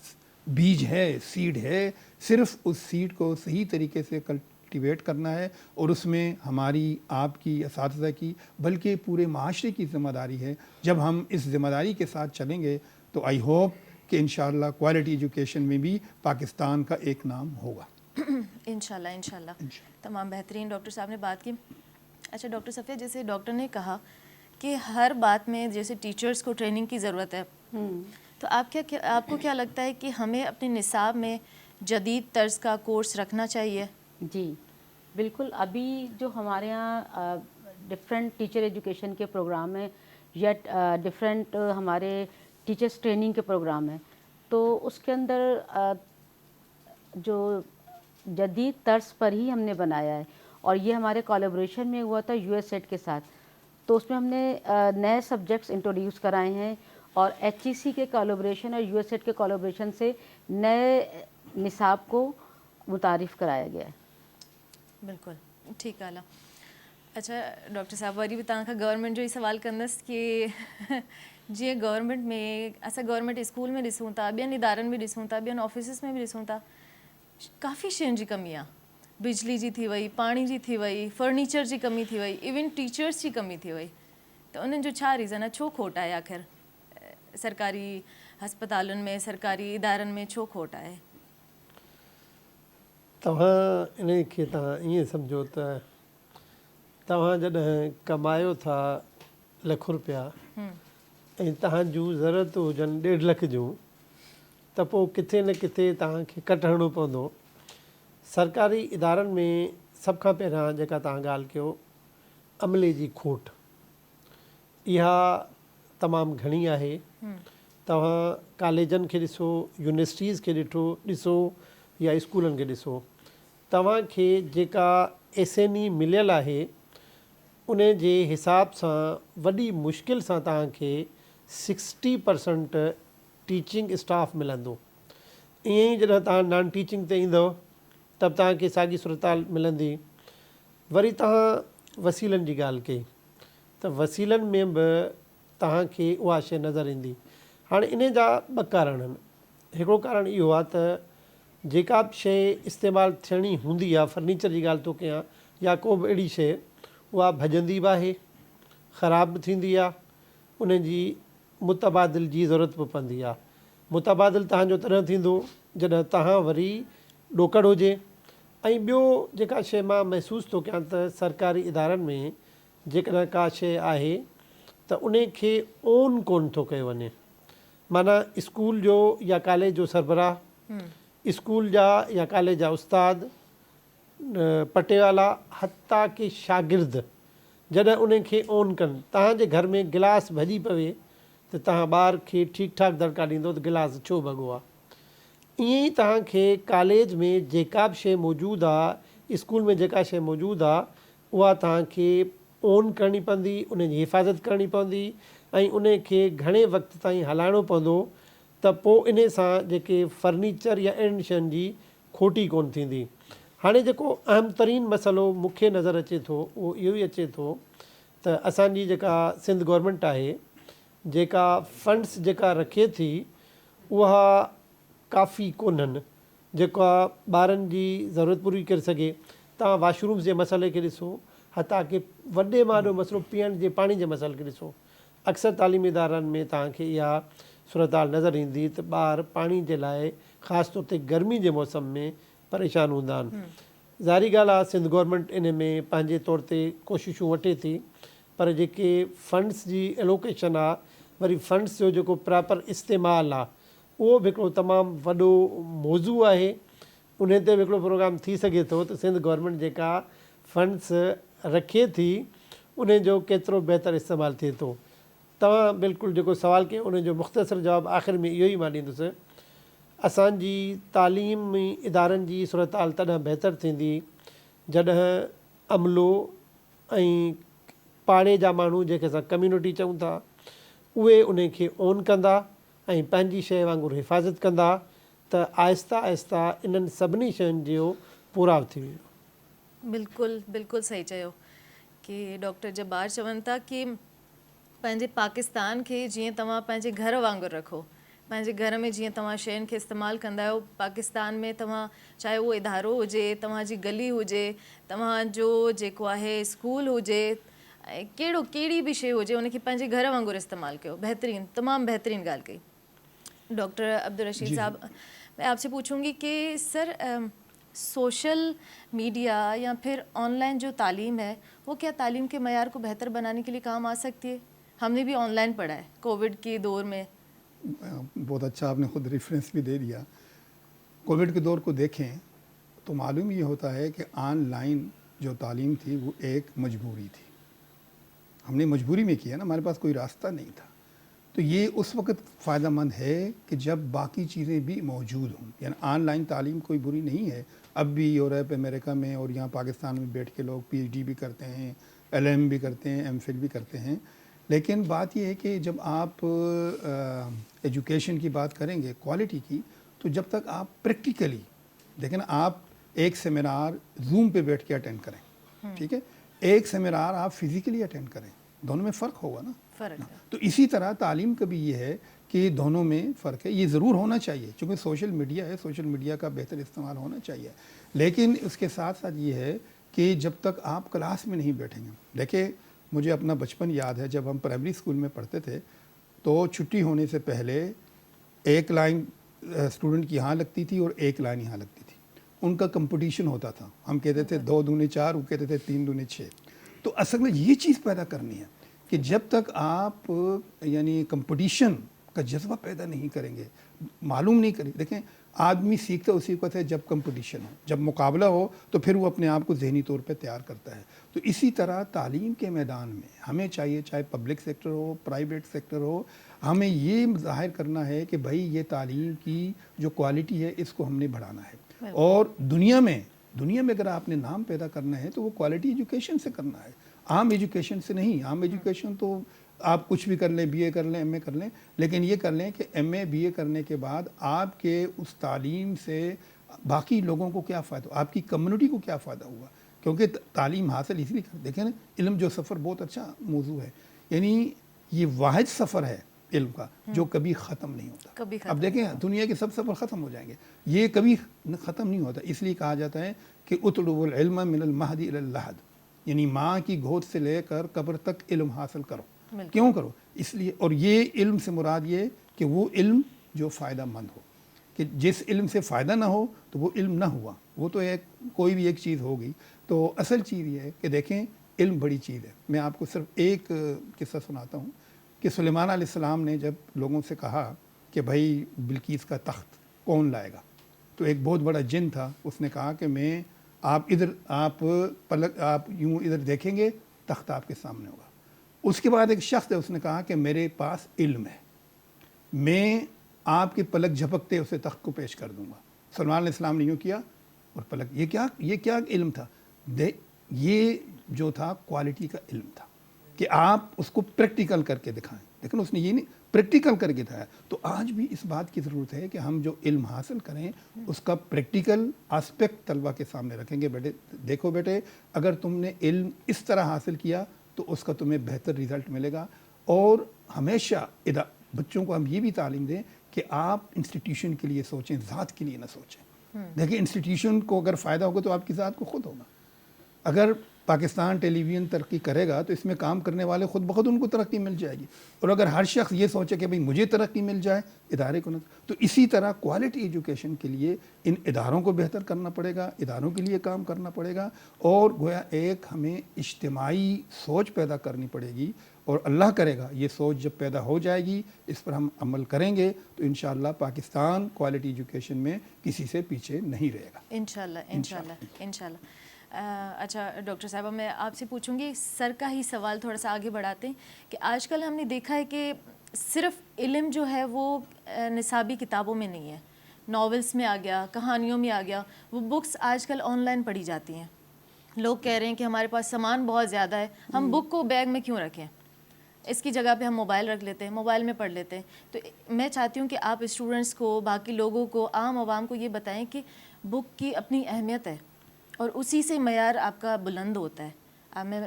बीज है, सीड है, सिर्फ उस सीड को सही तरीके से कल्टिवेट करना है और उसमें हमारी, आपकी, असातिज़ा की, बल्कि पूरे माशरे की ज़िम्मेदारी है। जब हम इस ज़िम्मेदारी के साथ चलेंगे तो आई होप कि इंशाअल्लाह क्वालिटी एजुकेशन में भी पाकिस्तान का एक नाम होगा। इंशाल्लाह इंशाल्लाह। तमाम बेहतरीन डॉक्टर साहब ने बात की। अच्छा डॉक्टर सफ़िया, जैसे डॉक्टर ने कहा कि हर बात में जैसे टीचर्स को ट्रेनिंग की ज़रूरत है, तो आपको क्या लगता है कि हमें अपने निसाब में जदीद तर्ज का कोर्स रखना चाहिए? जी बिल्कुल। अभी जो हमारे यहाँ डिफरेंट टीचर एजुकेशन के प्रोग्राम हैं या डिफरेंट हमारे टीचर्स ट्रेनिंग के प्रोग्राम हैं, तो उसके अंदर जो जदीद तर्ज पर ही हमने बनाया है और ये हमारे कोलैबोरेशन में हुआ था यूएसएड के साथ। तो उसमें हमने नए सब्जेक्ट्स इंट्रोड्यूस कराए हैं और एचईसी के कोलैबोरेशन और यूएसएड के कोलैबोरेशन से नए निसाब को मुतारिफ़ कराया गया है। बिल्कुल ठीक आला। अच्छा डॉक्टर साहब, वरी भी तव्हां खां गवर्नमेंट जो ही सवाल कंदसि कि जीअं गवर्नमेंट में असां गवर्नमेंट स्कूल में ॾिसूं था, ॿियनि इदारनि में ॾिसूं था, ॿियनि ऑफिसिस में बि ॾिसूं था, काफ़ी शयुनि जी कमी आहे। बिजली जी थी वई, पाणी जी थी वई, फर्नीचर जी कमी थी वई, इवन टीचर्स जी कमी थी वई। त उन्हनि जो छा रीज़न आहे, छो खोट आहे आख़िर सरकारी हस्पतालुनि में, सरकारी इदारनि में छो खोट आहे? तव्हां इन खे तव्हां ईअं सम्झो त तव्हां जॾहिं कमायो था लख रुपया ऐं तव्हां जूं ज़रूरतूं हुजनि 1.5 लख जूं, त पोइ किथे न किथे तव्हांखे कटु हणिणो पवंदो। सरकारी इदारनि में सभ खां पहिरियां जेका तव्हां ॻाल्हि कयो, अमले जी खोट, इहा तमामु घणी आहे। तव्हां कॉलेजनि खे ॾिसो, यूनिवर्सिटीज़ खे ॾिसो या स्कूलनि खे ॾिसो, तव्हांखे जेका SNE मिलियल आहे उन जे हिसाब सां वॾी मुश्किल सां तव्हांखे 60% टीचिंग स्टाफ मिलंदो। ईअं ई जॾहिं तव्हां नॉन टीचिंग ते ईंदव त तव्हांखे साॻी सूरताल मिलंदी। वरी तव्हां वसीलनि जी ॻाल्हि कई त वसीलनि में बि तव्हांखे उहा शइ नज़र ईंदी। हाणे इन जा ॿ कारण आहिनि। हिकिड़ो कारण इहो आहे त जेका बि शइ इस्तेमालु थियणी हूंदी आहे, फर्नीचर जी ॻाल्हि थो कयां या को बि अहिड़ी शइ, उहा भॼंदी बि आहे, ख़राब बि थींदी आहे, उन जी मुतबादिल जी ज़रूरत बि पवंदी आहे। मुतबादिल तव्हांजो तॾहिं थींदो जॾहिं तव्हां वरी ॾोकड़ हुजे। ऐं ॿियो जेका शइ मां महसूसु थो कयां त सरकारी इदारनि में जेकॾहिं का शइ आहे त उन खे ओन कोन थो कयो वञे। माना स्कूल जो या कॉलेज जो सरबराह, स्कूल जा या कॉलेज जा उस्ताद, पटेवाला, हता के शागिर्द जॾहिं उन खे ओन कनि। तव्हांजे घर में गिलास भॼी पवे त तव्हां ॿार खे ठीकु ठाकु दड़का ॾींदो त गिलास छो भॻो आहे। ईअं ई तव्हांखे कॉलेज में जेका बि शइ मौजूदु आहे, स्कूल में जेका शइ मौजूदु आहे, उहा तव्हांखे ओन करणी पवंदी, उन जी हिफ़ाज़त करणी पवंदी ऐं उन खे घणे वक़्त ताईं हलाइणो पवंदो त पोइ इन सां जेके फर्नीचर या अहिड़ियुनि शयुनि जी खोटी कोन थींदी। हाणे जेको अहम तरीन मसइलो मूंखे नज़र अचे थो उहो इहो ई अचे थो त असांजी जेका सिंध गवर्नमेंट आहे, जेका फंड्स जेका रखे थी उहा काफ़ी कोन्हनि जेका ॿारनि जी ज़रूरत पूरी करे सघे। तव्हां वाशरूम्स जे मसइले खे ॾिसो, हता की वॾे में वॾो मसइलो पीअण जे पाणी जे मसइले खे ॾिसो। अक्सर तालीमी इदारनि में तव्हांखे इहा सूरताल नज़र ईंदी त ॿार पाणी जे लाइ ख़ासि तौर ते गर्मी जे मौसम में परेशान हूंदा आहिनि। ज़ाहिरी ॻाल्हि आहे सिंध गवर्नमेंट इन में पंहिंजे तौर ते कोशिशूं वठे थी, पर जेके फंड्स जी एलोकेशन आहे, वरी फंड्स जो जेको प्रॉपर इस्तेमालु आहे, उहो बि हिकिड़ो तमामु वॾो मौज़ू आहे। उन ते बि हिकिड़ो प्रोग्राम थी सघे थो त सिंध गवर्नमेंट जेका फंड्स रखे थी उन जो केतिरो बहितर इस्तेमालु थिए थो। तव्हां बिल्कुलु जेको सुवालु कयो उन जो मुख़्तसर जवाबु आख़िर में इहो ई मां ॾींदुसि। असांजी तालीमी इदारनि जी सूरताल तॾहिं बहितर थींदी जॾहिं अमलो ऐं पाड़े जा माण्हू जंहिंखे असां कम्यूनिटी चऊं था, उहे उन खे ओन कंदा ऐं पंहिंजी शइ वांगुरु हिफ़ाज़त कंदा त आहिस्ता आहिस्ता इन्हनि सभिनी शयुनि जो पूराव थी वेंदो। बिल्कुलु बिल्कुलु सही चयो कि डॉक्टर जब्बार चवनि था कि पंहिंजे पाकिस्तान खे जीअं तव्हां पंहिंजे घर वांगुरु रखो, पंहिंजे घर में जीअं तव्हां शयुनि खे इस्तेमालु कंदा आहियो, पाकिस्तान में तव्हां चाहे उहो इदारो हुजे, तव्हांजी गली हुजे, तव्हांजो जेको आहे स्कूल हुजे, ऐं कहिड़ी बि शइ हुजे, उनखे पंहिंजे घर वांगुरु इस्तेमालु कयो। बहितरीन, तमामु बहितरीन ॻाल्हि कई। डॉक्टर अब्दुल रशीद साहब, मैं आपसे पूछूंगी कि सर सोशल मीडिया या फिर ऑनलाइन जो तालीम है वो क्या तालीम के मयार को बेहतर बनाने के लिए काम आ सकती है? हमने भी ऑनलाइन पढ़ा है कोविड के दौर में। बहुत अच्छा आपने खुद रेफरेंस भी दे दिया। कोविड के दौर को देखें तो मालूम ये होता है कि ऑनलाइन जो तालीम थी वो एक मजबूरी थी, हमने मजबूरी में किया ना, हमारे पास कोई रास्ता नहीं था। तो ये उस वक्त फ़ायदेमंद है कि जब बाकी चीज़ें भी मौजूद हों। यानी ऑनलाइन तालीम कोई बुरी नहीं है, अब भी यूरोप अमेरिका में और यहाँ पाकिस्तान में बैठ के लोग PhD भी करते हैं, LM भी करते हैं, MPhil भी करते हैं। लेकिन बात यह है कि जब आप एजुकेशन की बात करेंगे क्वालिटी की, तो जब तक आप प्रैक्टिकली देखें ना, आप एक सेमिनार जूम पे बैठ के अटेंड करें, ठीक है, एक सेमिनार आप फिज़िकली अटेंड करें, दोनों में फ़र्क होगा ना। फ़र्क है। तो इसी तरह तालीम का भी ये है कि दोनों में फ़र्क है। ये ज़रूर होना चाहिए क्योंकि सोशल मीडिया है, सोशल मीडिया का बेहतर इस्तेमाल होना चाहिए, लेकिन उसके साथ साथ ये है कि जब तक आप क्लास में नहीं बैठेंगे। देखिए, मुझे अपना बचपन याद है, जब हम प्राइमरी स्कूल में पढ़ते थे तो छुट्टी होने से पहले एक लाइन स्टूडेंट की यहाँ लगती थी और एक लाइन यहाँ लगती थी, उनका कंपटीशन होता था। हम कहते थे 2 दूने 4, वो कहते थे 3 दूने 6। तो असल में ये चीज़ पैदा करनी है कि जब तक आप यानी कंपटीशन का जज्बा पैदा नहीं करेंगे, मालूम नहीं करें। देखें, آدمی سیکھتا اسی وقت ہے جب کمپٹیشن ہو، جب مقابلہ ہو تو پھر وہ اپنے آپ کو ذہنی طور پہ تیار کرتا ہے. تو اسی طرح تعلیم کے میدان میں ہمیں چاہیے، چاہے پبلک سیکٹر ہو، پرائیویٹ سیکٹر ہو، ہمیں یہ ظاہر کرنا ہے کہ بھائی یہ تعلیم کی جو کوالٹی ہے اس کو ہم نے بڑھانا ہے. اور دنیا میں اگر آپ نے نام پیدا کرنا ہے تو وہ کوالٹی ایجوکیشن سے کرنا ہے، عام ایجوکیشن سے نہیں. عام ایجوکیشن تو آپ کچھ بھی کر لیں، بی اے کر لیں، ایم اے کر لیں، لیکن یہ کر لیں کہ ایم اے بی اے کرنے کے بعد آپ کے اس تعلیم سے باقی لوگوں کو کیا فائدہ، آپ کی کمیونٹی کو کیا فائدہ ہوا. کیونکہ تعلیم حاصل اس لیے دیکھیں نا، علم جو سفر بہت اچھا موضوع ہے، یعنی یہ واحد سفر ہے علم کا جو کبھی ختم نہیں ہوتا. اب دیکھیں دنیا کے سب سفر ختم ہو جائیں گے، یہ کبھی ختم نہیں ہوتا. اس لیے کہا جاتا ہے کہ اطلبوا العلم من المہد الی اللحد، یعنی ماں کی گود سے لے کر قبر تک علم حاصل کرو. کیوں کرو؟ اس لیے، اور یہ علم سے مراد یہ کہ وہ علم جو فائدہ مند ہو، کہ جس علم سے فائدہ نہ ہو تو وہ علم نہ ہوا، وہ تو ایک کوئی بھی ایک چیز ہوگی. تو اصل چیز یہ ہے کہ دیکھیں علم بڑی چیز ہے. میں آپ کو صرف ایک قصہ سناتا ہوں کہ سلیمان علیہ السلام نے جب لوگوں سے کہا کہ بھائی بلقیس کا تخت کون لائے گا، تو ایک بہت بڑا جن تھا، اس نے کہا کہ میں آپ یوں ادھر دیکھیں گے تخت آپ کے سامنے ہوگا. اس کے بعد ایک شخص ہے، اس نے کہا کہ میرے پاس علم ہے، میں آپ کے پلک جھپکتے اسے تخت کو پیش کر دوں گا. سلیمان علیہ السلام نے یوں کیا اور پلک، یہ کیا علم تھا؟ یہ جو تھا کوالٹی کا علم تھا کہ آپ اس کو پریکٹیکل کر کے دکھائیں. لیکن اس نے یہ نہیں پریکٹیکل کر کے دکھایا. تو آج بھی اس بات کی ضرورت ہے کہ ہم جو علم حاصل کریں اس کا پریکٹیکل آسپیکٹ طلبہ کے سامنے رکھیں گے. بیٹے دیکھو بیٹے، اگر تم نے علم اس طرح حاصل کیا تو اس کا تمہیں بہتر ریزلٹ ملے گا. اور ہمیشہ بچوں کو ہم یہ بھی تعلیم دیں کہ آپ انسٹیٹیوشن کے لیے سوچیں، ذات کے لیے نہ سوچیں. دیکھیں انسٹیٹیوشن کو اگر فائدہ ہوگا تو آپ کی ذات کو خود ہوگا. اگر پاکستان ٹیلی ویژن ترقی کرے گا تو اس میں کام کرنے والے خود بخود ان کو ترقی مل جائے گی. اور اگر ہر شخص یہ سوچے کہ بھئی مجھے ترقی مل جائے، ادارے کو نہ، تو اسی طرح کوالٹی ایجوکیشن کے لیے ان اداروں کو بہتر کرنا پڑے گا، اداروں کے لیے کام کرنا پڑے گا. اور گویا ایک ہمیں اجتماعی سوچ پیدا کرنی پڑے گی. اور اللہ کرے گا یہ سوچ جب پیدا ہو جائے گی، اس پر ہم عمل کریں گے تو انشاءاللہ پاکستان کوالٹی ایجوکیشن میں کسی سے پیچھے نہیں رہے گا. انشاءاللہ. اچھا ڈاکٹر صاحبہ، میں آپ سے پوچھوں گی سر کا ہی سوال تھوڑا سا آگے بڑھاتے ہیں کہ آج کل ہم نے دیکھا ہے کہ صرف علم جو ہے وہ نصابی کتابوں میں نہیں ہے، ناولس میں آ گیا، کہانیوں میں آ گیا. وہ بکس آج کل آن لائن پڑھی جاتی ہیں. لوگ کہہ رہے ہیں کہ ہمارے پاس سامان بہت زیادہ ہے، ہم بک کو بیگ میں کیوں رکھیں، اس کی جگہ پہ ہم موبائل رکھ لیتے ہیں، موبائل میں پڑھ لیتے ہیں. تو میں چاہتی ہوں کہ آپ اسٹوڈنٹس کو، باقی لوگوں کو، عام عوام کو یہ بتائیں کہ بک کی اپنی اہمیت ہے اور اسی سے معیار آپ کا بلند ہوتا ہے.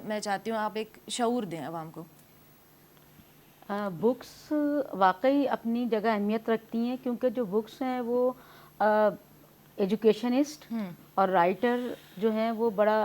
میں چاہتی ہوں آپ ایک شعور دیں عوام کو. بکس واقعی اپنی جگہ اہمیت رکھتی ہیں، کیونکہ جو بکس ہیں وہ ایجوکیشنسٹ اور رائٹر جو ہیں وہ بڑا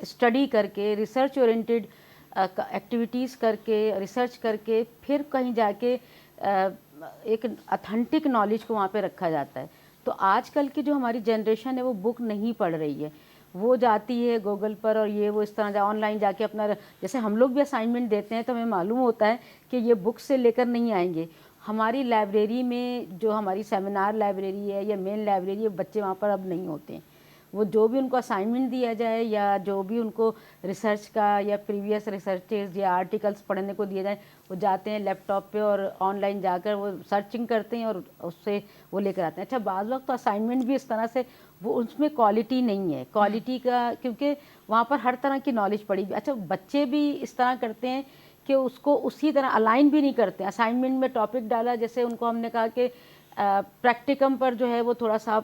اسٹڈی کر کے، ریسرچ اورینٹیڈ ایکٹیویٹیز کر کے، ریسرچ کر کے پھر کہیں جا کے ایک اتھینٹک نالج کو وہاں پہ رکھا جاتا ہے. تو آج کل کی جو ہماری جنریشن ہے وہ بک نہیں پڑھ رہی ہے، وہ جاتی ہے گوگل پر اور یہ وہ اس طرح آن لائن جا کے اپنا، جیسے ہم لوگ بھی اسائنمنٹ دیتے ہیں تو ہمیں معلوم ہوتا ہے کہ یہ بک سے لے کر نہیں آئیں گے. ہماری لائبریری میں جو ہماری سیمینار لائبریری ہے یا مین لائبریری ہے، بچے وہاں پر اب نہیں ہوتے ہیں. وہ جو بھی ان کو اسائنمنٹ دیا جائے یا جو بھی ان کو ریسرچ کا یا پریویس ریسرچز یا آرٹیکلس پڑھنے کو دیے جائیں، وہ جاتے ہیں لیپ ٹاپ پہ اور آن لائن جا کر وہ سرچنگ کرتے ہیں اور اس سے وہ لے کر آتے ہیں. اچھا بعض وقت تو اسائنمنٹ بھی اس طرح سے وہ اس میں کوالٹی نہیں ہے، کوالٹی کا، کیونکہ وہاں پر ہر طرح کی نالج پڑی. اچھا بچے بھی اس طرح کرتے ہیں کہ اس کو اسی طرح الائن بھی نہیں کرتے. اسائنمنٹ میں ٹاپک ڈالا، جیسے ان کو ہم نے کہا کہ پریکٹیکم پر جو ہے وہ تھوڑا سا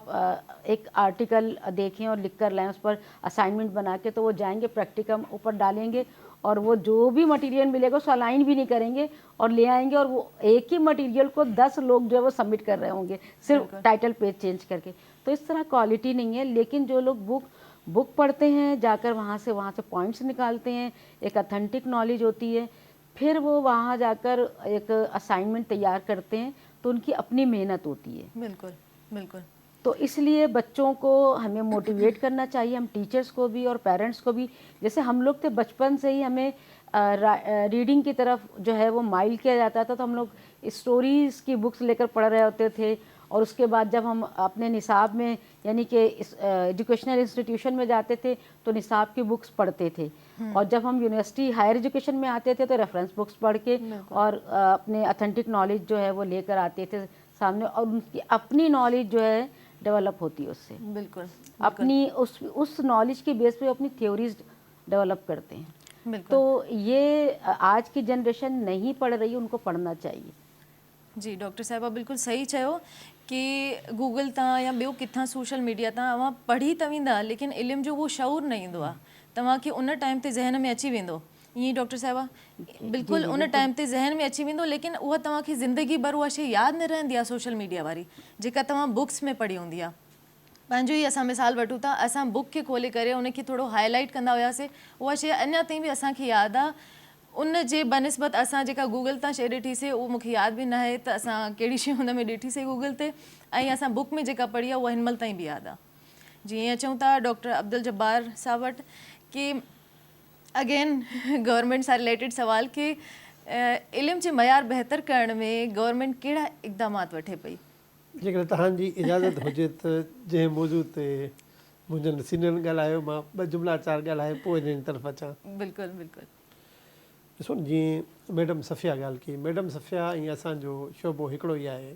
ایک آرٹیکل دیکھیں اور لکھ کر لائیں اس پر اسائنمنٹ بنا کے، تو وہ جائیں گے پریکٹیکم اوپر ڈالیں گے اور وہ جو بھی مٹیریل ملے گا اس کو الائن بھی نہیں کریں گے اور لے آئیں گے، اور وہ ایک ہی مٹیریل کو 10 لوگ جو ہے وہ سبمٹ کر رہے ہوں گے صرف ٹائٹل پیج چینج کر کے. تو اس طرح کوالٹی نہیں ہے. لیکن جو لوگ بک پڑھتے ہیں، جا کر وہاں سے پوائنٹس نکالتے ہیں، ایک اتھینٹک نالج ہوتی ہے، پھر وہ وہاں جا کر ایک اسائنمنٹ تیار کرتے ہیں، تو ان کی اپنی محنت ہوتی ہے. بالکل. تو اس لیے بچوں کو ہمیں موٹیویٹ کرنا چاہیے، ہم ٹیچرز کو بھی اور پیرنٹس کو بھی. جیسے ہم لوگ تھے بچپن سے ہی ہمیں ریڈنگ کی طرف جو ہے وہ مائل کیا جاتا تھا، تو ہم لوگ اسٹوریز کی بکس لے کر پڑھ رہے ہوتے تھے اور اس کے بعد جب ہم اپنے نصاب میں یعنی کہ ایجوکیشنل انسٹیٹیوشن میں جاتے تھے تو نصاب کی بکس پڑھتے تھے، اور جب ہم یونیورسٹی ہائر ایجوکیشن میں آتے تھے تو ریفرنس بکس پڑھ کے اور اپنے اتھینٹک نالج جو ہے وہ لے کر آتے تھے سامنے، اور ان کی اپنی نالج جو ہے ڈیولپ ہوتی ہے اس سے، بالکل اپنی اس نالج کی بیس پہ اپنی تھیوریز ڈیولپ کرتے ہیں. تو یہ آج کی جنریشن نہیں پڑھ رہی، ان کو پڑھنا چاہیے. जी डॉक्टर साहिबा बिल्कुलु सही चयो कि गूगल तां या ॿियो किथां सोशल मीडिया तां तव्हां पढ़ी त वेंदा लेकिन इल्म जो उहो शऊर न ईंदो आहे, तव्हांखे उन टाइम ते ज़हन में अची वेंदो. ईअं डॉक्टर साहिबा बिल्कुलु उन टाइम ते ज़हन में अची वेंदो, लेकिन उहा तव्हांखे ज़िंदगी भर उहा शइ यादि न रहंदी आहे सोशल मीडिया वारी जेका तव्हां बुक्स में पढ़ी हूंदी आहे. पंहिंजो ई असां मिसाल वठूं था, असां बुक खे खोले करे उनखे थोरो हाईलाइट कंदा हुआसीं, उहा शइ अञा ताईं बि असांखे यादि आहे. उन जे बनस्बत असां जेका गूगल तां शइ ॾिठीसीं उहो मूंखे यादि बि न आहे त असां कहिड़ी शइ हुन में ॾिठीसीं गूगल ते, ऐं असां बुक में जेका पढ़ी आहे उहा हिन महिल ताईं बि यादि आहे. जीअं अचूं था डॉक्टर अब्दुल जब्बार साहब वटि कि अगेन गवर्नमेंट सां रिलेटेड सवाल कि इल्म जे मयार बहितर करण में गवर्नमेंट कहिड़ा इक़दामात वठे पई? जेकर तव्हांजी इजाज़त हुजे त जंहिं मौज़ू ते मुंहिंजनि सीनियरनि ॻाल्हायो, मां 2 जुमिला 4 ॻाल्हाए पोइ हिन तरफ़ अचां. बिल्कुलु बिल्कुलु. ॾिसो न, जीअं मैडम सफ़िया ॻाल्हि कई, मैडम सफ़िया ईअं असांजो शोबो हिकिड़ो ई आहे.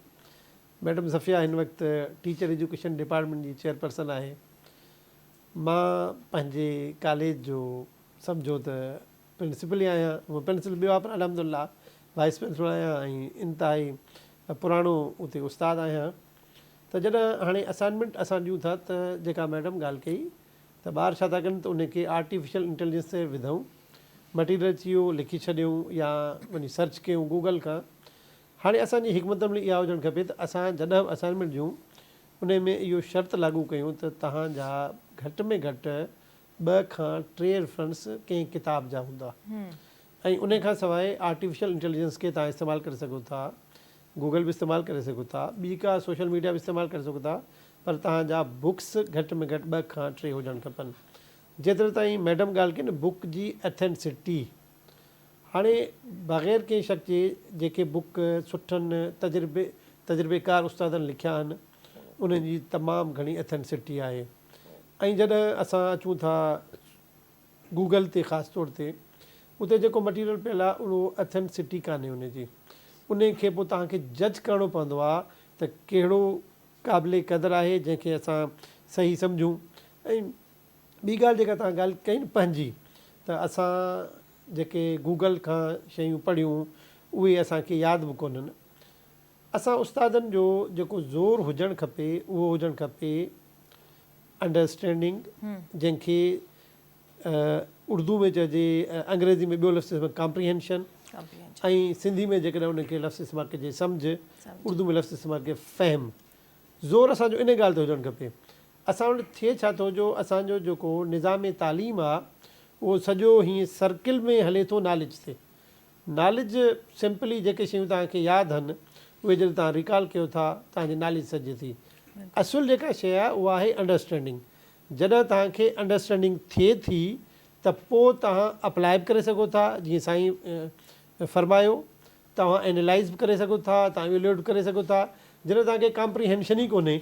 मैडम सफ़िया हिन वक़्तु टीचर एजुकेशन डिपार्टमेंट जी चेयरपर्सन आहे. मां पंहिंजे कॉलेज जो सम्झो त प्रिंसिपल ई आहियां. उहो प्रिंसिपल ॿियो आहे पर अलहमदुलिल्लाह वाइस प्रिंसिपल आहियां ऐं इंतिहाई पुराणो उते उस्तादु आहियां. त जॾहिं हाणे असाइनमेंट असां ॾियूं था त जेका मैडम ॻाल्हि कई त ॿार छा था कनि त उनखे आर्टिफिशियल इंटेलिजेंस ते विधऊं, मटीरियल अची वियो, लिखी छॾियऊं या वञी सर्च कयूं गूगल खां. हाणे असांजी हिकमत अमली इहा हुजणु खपे त असां जॾहिं बि असाइनमेंट ॾियूं उन में इहो शर्त लागू कयूं त तव्हांजा घटि में घटि 2 खां 3 रेफरेंस कंहिं किताब जा हूंदा. ऐं उन खां सवाइ आर्टिफिशियल इंटेलिजेंस खे तव्हां इस्तेमालु करे सघो था, गूगल बि इस्तेमालु करे सघो था, ॿी का सोशल मीडिया बि इस्तेमालु करे सघो था, पर तव्हांजा बुक्स घटि में घटि 2 खां 3 हुजणु खपनि. जेतिरे ताईं मैडम ॻाल्हि कई न बुक जी एथेंसिटी, हाणे बग़ैर कंहिं शक जे जेके बुक सुठनि तजुर्बेकार उस्तादनि लिखिया आहिनि उन्हनि जी तमामु घणी एथेंसिटी आहे. ऐं जॾहिं असां अचूं था गूगल ते ख़ासि तौर ते, उते जेको मटीरियल पियल आहे उहो एथेंसिटी कान्हे उनजी. उन खे पोइ तव्हांखे जज करिणो पवंदो आहे त कहिड़ो क़ाबिले क़दुरु आहे जंहिंखे असां सही सम्झूं. ऐं ॿी ॻाल्हि जेका तव्हां ॻाल्हि कई न पंहिंजी, त असां जेके गूगल खां शयूं पढ़ियूं उहे असांखे यादि बि कोन्हनि. असां उस्तादनि जो जेको ज़ोर हुजणु खपे उहो हुजणु खपे अंडरस्टैंडिंग, जंहिंखे उर्दू में चइजे, अंग्रेज़ी में ॿियो लफ़्ज़ कॉम्प्रीहेंशन, ऐं सिंधी में जेकॾहिं उनखे लफ़्ज़ इस्तेमालु कजे सम्झ, उर्दू में लफ़्ज़ इस्तेमालु कजे फ़हम. ज़ोर असांजो इन ॻाल्हि ते हुजणु खपे. असां वटि थिए छा थो, जो असांजो जेको निज़ाम तालीम आहे उहो सॼो हीअं सर्किल में हले थो नॉलेज ते. नॉलेज सिंपली जेके शयूं तव्हांखे यादि आहिनि उहे जॾहिं तव्हां रिकॉल कयो था तव्हांजी नॉलेज सॼे थी. असुलु जेका शइ आहे उहा आहे अंडरस्टैंडिंग. जॾहिं तव्हांखे अंडरस्टैंडिंग थिए थी त पोइ तव्हां अप्लाई बि करे सघो था, जीअं साईं फरमायो, तव्हां एनालाइज़ बि करे सघो था, तव्हां इवेल्यूएट बि करे सघो था. जॾहिं तव्हांखे कॉम्प्रीहेंशन ई कोन्हे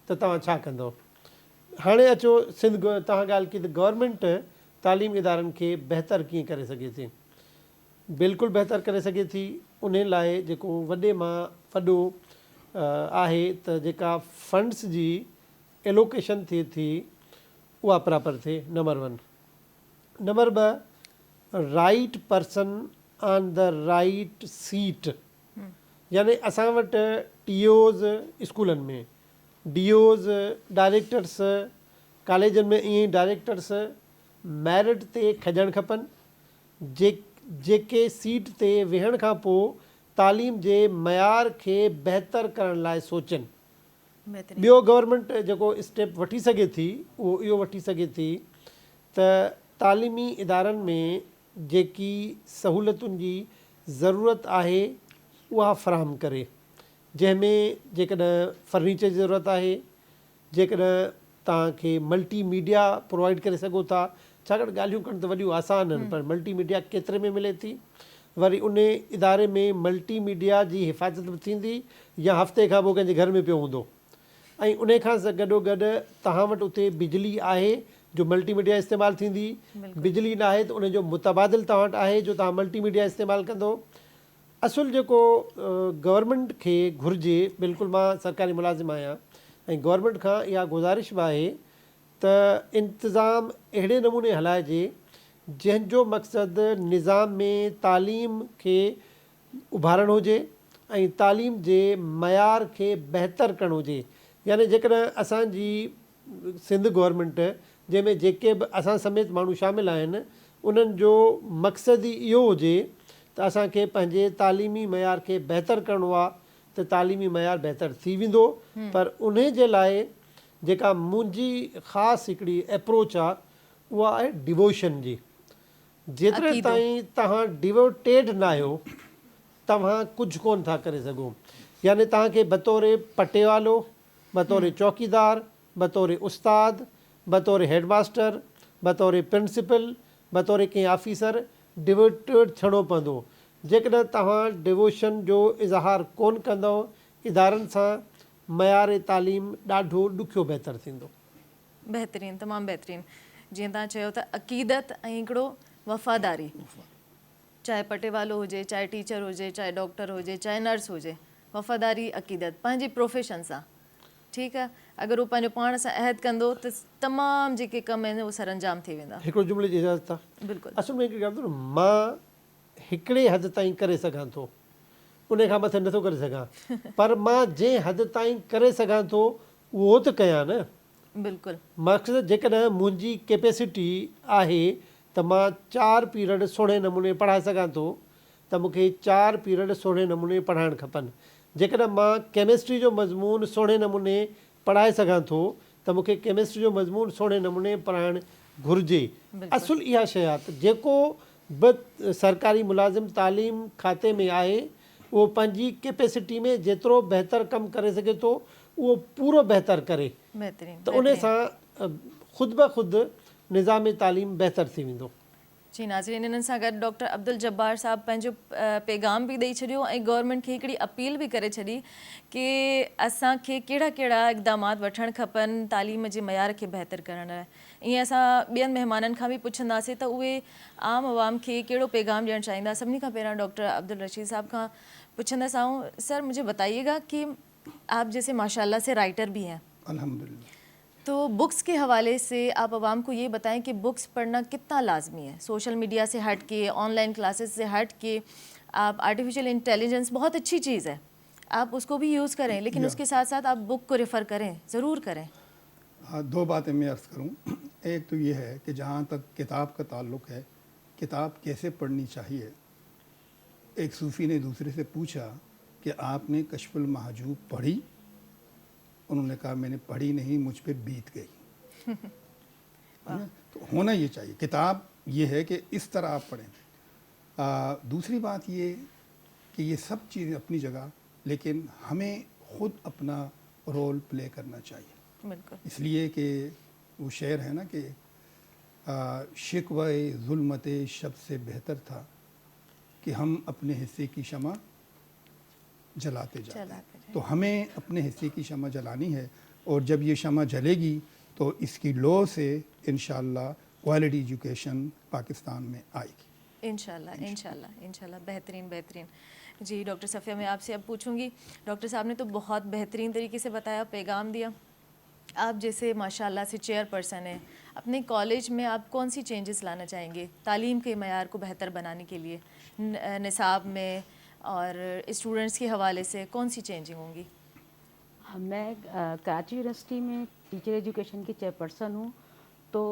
त तव्हां छा कंदव. हाणे अचो सिंध, तव्हां ॻाल्हि कई त गवर्नमेंट तालीम इदारनि खे बहितर कीअं करे सघे थी. बिल्कुलु बहितर करे सघे थी. उन लाइ जेको वॾे मां वॾो आहे त जेका फंड्स जी एलोकेशन थिए थी उहा प्रॉपर थिए, number 1. Number 2, right person on the right seat. यानी असां वटि टीओज़ स्कूलनि में, डीओज़ डायरेक्टर्स कॉलेजनि में, ईअं ई डायरेक्टर्स मैरिट ते खजणु खपनि, जेके सीट ते वेहण खां पोइ तालीम जे मयार खे बहितर करण लाइ सोचनि. ॿियो गवर्नमेंट जेको स्टेप वठी सघे थी उहो इहो वठी सघे थी त तालीमी इदारनि में जेकी सहूलियतुनि जी ज़रूरत आहे उहा फ़राहम करे. जंहिंमें जेकॾहिं फर्नीचर जी ज़रूरत आहे, जेकॾहिं तव्हांखे मल्टीमीडिया प्रोवाइड करे सघो था, छाकाणि ॻाल्हियूं कनि त वॾियूं आसान आहिनि पर मल्टीमीडिया केतिरे में मिले थी. वरी उन इदारे में मल्टी मीडिया जी हिफ़ाज़त बि थींदी या हफ़्ते खां पोइ कंहिंजे घर में पियो हूंदो। ऐं उन खां गॾोगॾु तव्हां वटि उते बिजली आहे जो मल्टी मीडिया इस्तेमालु थींदी, बिजली न आहे त उन जो मुतबादिल तव्हां वटि आहे जो तव्हां मल्टी मीडिया इस्तेमालु कंदो। असुलु जेको गवर्नमेंट खे घुरिजे, बिल्कुलु मां सरकारी मुलाज़िम आहियां ऐं गवर्नमेंट खां इहा गुज़ारिश बि आहे त इंतिज़ाम अहिड़े नमूने हलाइजे जंहिंजो मक़सदु निज़ाम में तालीम खे उभारणु हुजे ऐं तालीम जे मयार खे बहितर करणु हुजे। यानी जेकॾहिं असांजी सिंध गवर्नमेंट जंहिंमें जेके बि असां समेत माण्हू शामिलु आहिनि उन्हनि जो मक़सदु ई इहो हुजे त असांखे पंहिंजे तालीमी मयार खे बहितर करिणो आहे त तालीमी मयार बहितर थी वेंदो। पर उन जे लाइ जेका मुंहिंजी ख़ासि हिकिड़ी एप्रोच आहे उहा आहे डिवोशन जी। जेतिरे ताईं तव्हां डिवोटेड न आहियो तव्हां कुझु कोन था करे सघो। यानी तव्हांखे बतौर पटेवालो, बतौर चौकीदार, बतौर उस्ताद, बतौर हेडमास्टर, बतौर प्रिंसिपल, बतौर कंहिं ऑफिसर डिवोटेड थियणो पवंदो। जेकॾहिं तव्हां डिवोशन जो इज़हार कोन कंदव इदारनि सां मयार तालीम ॾाढो ॾुखियो बहितर थींदो। बहितरीनु, तमामु बहितरीनु। जीअं तव्हां चयो त अक़ीदत ऐं हिकिड़ो वफ़ादारी, चाहे पटेवालो हुजे, चाहे टीचर हुजे, चाहे डॉक्टर हुजे, चाहे नर्स हुजे, वफ़ादारी अक़ीदत पंहिंजी प्रोफेशन सां, ठीकु आहे। अगरि उहो पंहिंजो पाण सां अहद कंदो त तमामु जेके कम आहिनि उहे सरअंजाम थी वेंदा। हिकिड़ो जुमिले जी इजाज़त आहे। बिल्कुलु। असुल में हिकिड़ी ॻाल्हि अथव, मां हिकिड़े हद ताईं करे सघां थो, उन खां मथे नथो करे सघां, पर मां जंहिं हद ताईं करे सघां थो उहो त कयां न। बिल्कुलु। मक़सदु जेकॾहिं मुंहिंजी कैपेसिटी आहे त मां 4 पीरियड सुहिणे नमूने पढ़ाए सघां थो त मूंखे 4 पीरियड सुहिणे नमूने पढ़ाइणु खपनि। जेकॾहिं मां केमिस्ट्री जो मज़मून सुहिणे नमूने पढ़ाए सघां थो त मूंखे केमिस्ट्री जो मज़मून सुहिणे नमूने पढ़ाइणु घुरिजे। असुलु इहा शइ आहे त जेको बि सरकारी मुलाज़िम तालीम खाते में आहे उहो पंहिंजी कैपेसिटी में जेतिरो बहितर कमु करे सघे थो उहो पूरो बहितर करे त उन सां ख़ुदि ब ख़ुदि निज़ाम तालीम बहितर थी वेंदो। जी नाज़रीन, इन्हनि सां गॾु डॉक्टर अब्दुल जब्बार साहब पंहिंजो पैगाम बि ॾेई छॾियो ऐं गवर्नमेंट खे हिकिड़ी अपील बि करे छॾी कि असांखे कहिड़ा कहिड़ा इक़दामात वठणु खपनि तालीम जे मयार खे बहितर करण लाइ। ईअं असां ॿियनि महिमाननि खां बि पुछंदासीं त उहे आम आवाम खे कहिड़ो पैगाम ॾियणु चाहींदा। सभिनी खां पहिरियां डॉक्टर अब्दुल रशीद साहब खां पुछंदसि आऊं, सर मुझे बताइएगा कि आप जैसे माशाल्लाह से राइटर भी हैं, अल्हम्दुलिल्लाह, तो बुक्स के हवाले से आप आवाम को ये बताएं कि बुक्स पढ़ना कितना लाजमी है। सोशल मीडिया से हट के, ऑनलाइन क्लासेस से हट के, आप आर्टिफिशियल इंटेलिजेंस बहुत अच्छी चीज़ है, आप उसको भी यूज़ करें, लेकिन उसके साथ साथ आप बुक को रेफ़र करें, ज़रूर करें। दो बातें मैं अर्ज़ करूं। एक तो ये है कि जहाँ तक किताब का ताल्लुक़ है, किताब कैसे पढ़नी चाहिए। एक सूफ़ी ने दूसरे से पूछा कि आपने कश्फुल महजूब पढ़ी? उन्होंने कहा मैंने पढ़ी नहीं, मुझ पे बीत गई। तो होना ये चाहिए, किताब ये है कि इस तरह आप पढ़ें। दूसरी बात ये कि ये सब चीज़ें अपनी जगह, लेकिन हमें ख़ुद अपना रोल प्ले करना चाहिए। बिल्कुल। इसलिए कि वो शेर है ना कि शिकवे ज़ुल्मत शब से बेहतर था कि हम अपने हिस्से की शमा जलाते जाते। तो हमें अपने हिस्से की शमा जलानी है, और जब ये शमा जलेगी तो इसकी लो से इंशाअल्लाह क्वालिटी एजुकेशन पाकिस्तान में आएगी। इंशाल्लाह इंशाल्लाह इंशाल्लाह। बेहतरीन बेहतरीन। जी डॉक्टर सफ़िया, मैं आपसे अब पूछूंगी, डॉक्टर साहब ने तो बहुत बेहतरीन तरीके से बताया, पैगाम दिया। आप जैसे माशाल्लाह से चेयरपर्सन हैं, अपने कॉलेज में आप कौन सी चेंजेस लाना चाहेंगे तालीम के मयार को बेहतर बनाने के लिए? निसाब में और स्टूडेंट्स के हवाले से कौन सी चेंजिंग होंगी? मैं कराची यूनिवर्सिटी में टीचर एजुकेशन की चेयरपर्सन हूँ। तो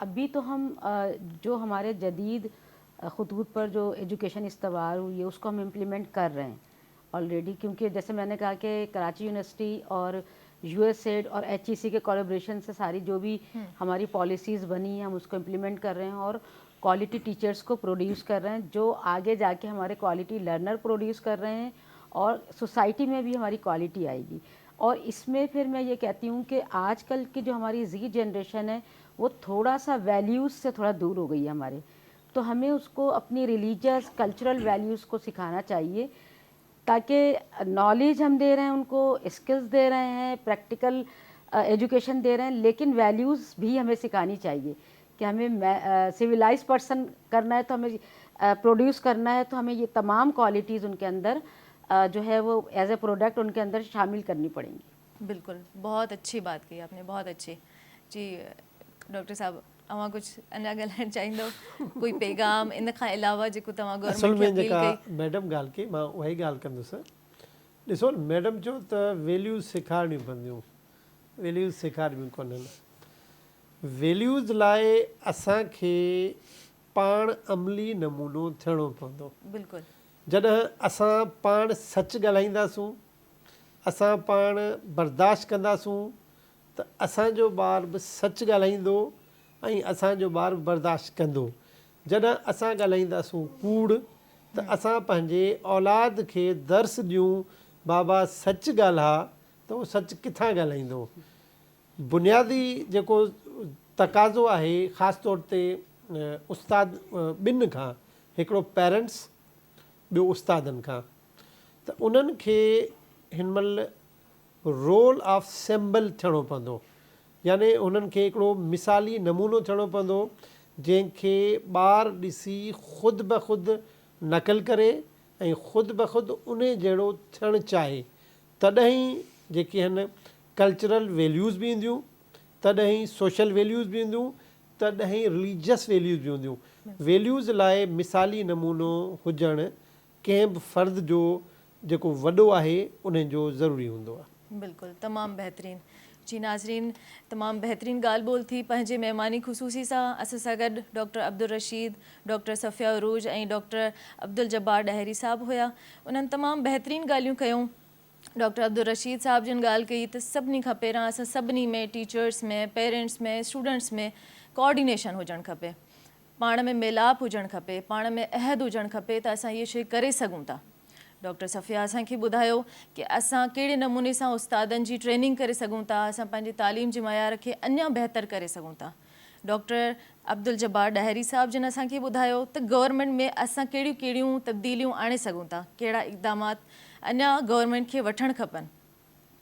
अभी तो हम जो हमारे जदीद खतूत पर जो एजुकेशन इस्तवार हुई है उसको हम इम्प्लीमेंट कर रहे हैं ऑलरेडी, क्योंकि जैसे मैंने कहा कि कराची यूनिवर्सिटी और यूएसएड और एचईसी के कोलैबोरेशन से सारी जो भी हमारी पॉलिसीज़ बनी हैं हम उसको इम्प्लीमेंट कर रहे हैं और क्वालिटी टीचर्स को प्रोड्यूस कर रहे हैं जो आगे जाके हमारे क्वालिटी लर्नर प्रोड्यूस कर रहे हैं और सोसाइटी में भी हमारी क्वालिटी आएगी। और इसमें फिर मैं ये कहती हूँ कि आजकल की जो हमारी जी जनरेशन है वो थोड़ा सा वैल्यूज़ से थोड़ा दूर हो गई है हमारे। تو ہمیں اس کو اپنی ریلیجیس کلچرل ویلیوز کو سکھانا چاہیے، تاکہ نالج ہم دے رہے ہیں ان کو، اسکلز دے رہے ہیں، پریکٹیکل ایجوکیشن دے رہے ہیں، لیکن ویلیوز بھی ہمیں سکھانی چاہیے کہ ہمیں سویلائز پرسن کرنا ہے تو ہمیں پروڈیوس کرنا ہے تو ہمیں یہ تمام کوالٹیز ان کے اندر جو ہے وہ ایز اے پروڈکٹ ان کے اندر شامل کرنی پڑیں گی. بالکل بہت اچھی بات کی آپ نے، بہت اچھی. جی ڈاکٹر صاحب اواं कुछ अञा ॻाल्हाइणु चाहींदव, कोई पैगाम इन खां अलावा जेको तव्हां असल गवर्नमेंट खे में अपील जेका कई? मैडम ॻाल्हि कई मां उहा ई ॻाल्हि कंदुसि. ॾिसो मैडम चयो त वैल्यूज़ सेखारणियूं पवंदियूं, वैल्यूज़ सेखारबियूं कोन्हनि. वैल्यूज़ लाइ असांखे पाण अमली नमूनो थियणो पवंदो. बिल्कुलु. जॾहिं असां पाण सच ॻाल्हाईंदासूं, असां पाण बर्दाश्त कंदासूं, त असांजो ॿार बि सच ॻाल्हाईंदो ऐं असांजो ॿार बि बर्दाश्त कंदो. जॾहिं असां ॻाल्हाईंदासूं कूड़, त असां पंहिंजे औलाद खे दर्स ॾियूं बाबा सच ॻाल्हा, त उहो सच किथां ॻाल्हाईंदो. बुनियादी जेको तक़ाज़ो आहे ख़ासि तौर ते उस्ताद ॿिनि खां, हिकिड़ो पेरेंट्स, ॿियो उस्तादनि खां, त उन्हनि खे हिन महिल रोल ऑफ सिंबल थियणो पवंदो. यानी उन्हनि खे हिकिड़ो मिसाली नमूनो थियणो पवंदो जंहिंखे ॿार ॾिसी ख़ुदि ब ख़ुदि नक़ल करे ऐं ख़ुदि ब ख़ुदि उन जहिड़ो थियणु चाहे. तॾहिं जेके आहिनि कल्चरल वैल्यूज़ बि ईंदियूं, तॾहिं सोशल वैल्यूज़ बि ईंदियूं, तॾहिं रिलीजियस वैल्यूज़ बि हूंदियूं. वैल्यूज़ लाइ मिसाली नमूनो हुजणु कंहिं बि फ़र्द जो जेको वॾो आहे उन जो ज़रूरी हूंदो आहे. बिल्कुलु तमामु बहितरीनु. जी नाज़रीन, तमामु बहितरीनु ॻाल्हि ॿोल थी. पंहिंजे महिमानी ख़ुसूसी सां असां सां गॾु डॉक्टर अब्दुल रशीद, डॉक्टर सफ़िया अरूज ऐं डॉक्टर अब्दुल जब्बार ॾाहिरी साहबु हुया. उन्हनि तमामु बहितरीनु ॻाल्हियूं कयूं. डॉक्टर अब्दुल रशीद साहब जिन ॻाल्हि कई त सभिनी खां पहिरां असां सभिनी में, टीचर्स में, पेरेंट्स में, स्टूडेंट्स में कोऑर्डिनेशन हुजणु खपे, पाण में मिलाप हुजणु खपे, पाण में अहद हुजणु खपे त असां इहे शइ करे सघूं था. डॉक्टर सफ़िया असांखे ॿुधायो कि असां कहिड़े नमूने सां उस्तादनि जी ट्रेनिंग करे सघूं था, असां पंहिंजी तालीम जे मयार खे अञा बहितर करे सघूं था. डॉक्टर अब्दुल जब्बार ॾाहिरी साहब जिन असांखे ॿुधायो त गवर्नमेंट में असां कहिड़ियूं कहिड़ियूं तब्दीलियूं आणे सघूं था, कहिड़ा इक़दामात अञा गवर्नमेंट खे वठणु खपनि.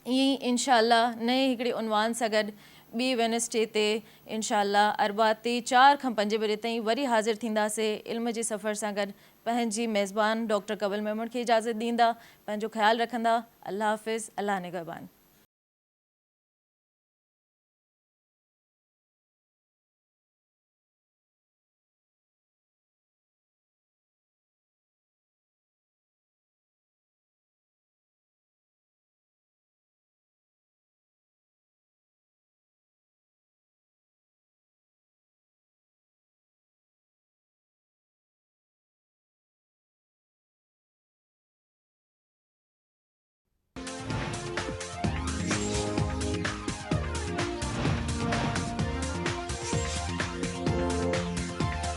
ईअं ई इनशाअल्लाह नए हिकिड़े उनवान सां गॾु ॿी वेनसडे ते इनशाअल्लाह अरबा ते 4 खां 5 बजे ताईं वरी हाज़िर थींदासीं इल्म जे सफ़र सां गॾु. पंहिंजी मेज़बान डॉक्टर कवल मेमण खे इजाज़त ॾींदा. पंहिंजो ख़्यालु रखंदा. अल्लाह हाफ़िज़. अल्लाह निगहबान.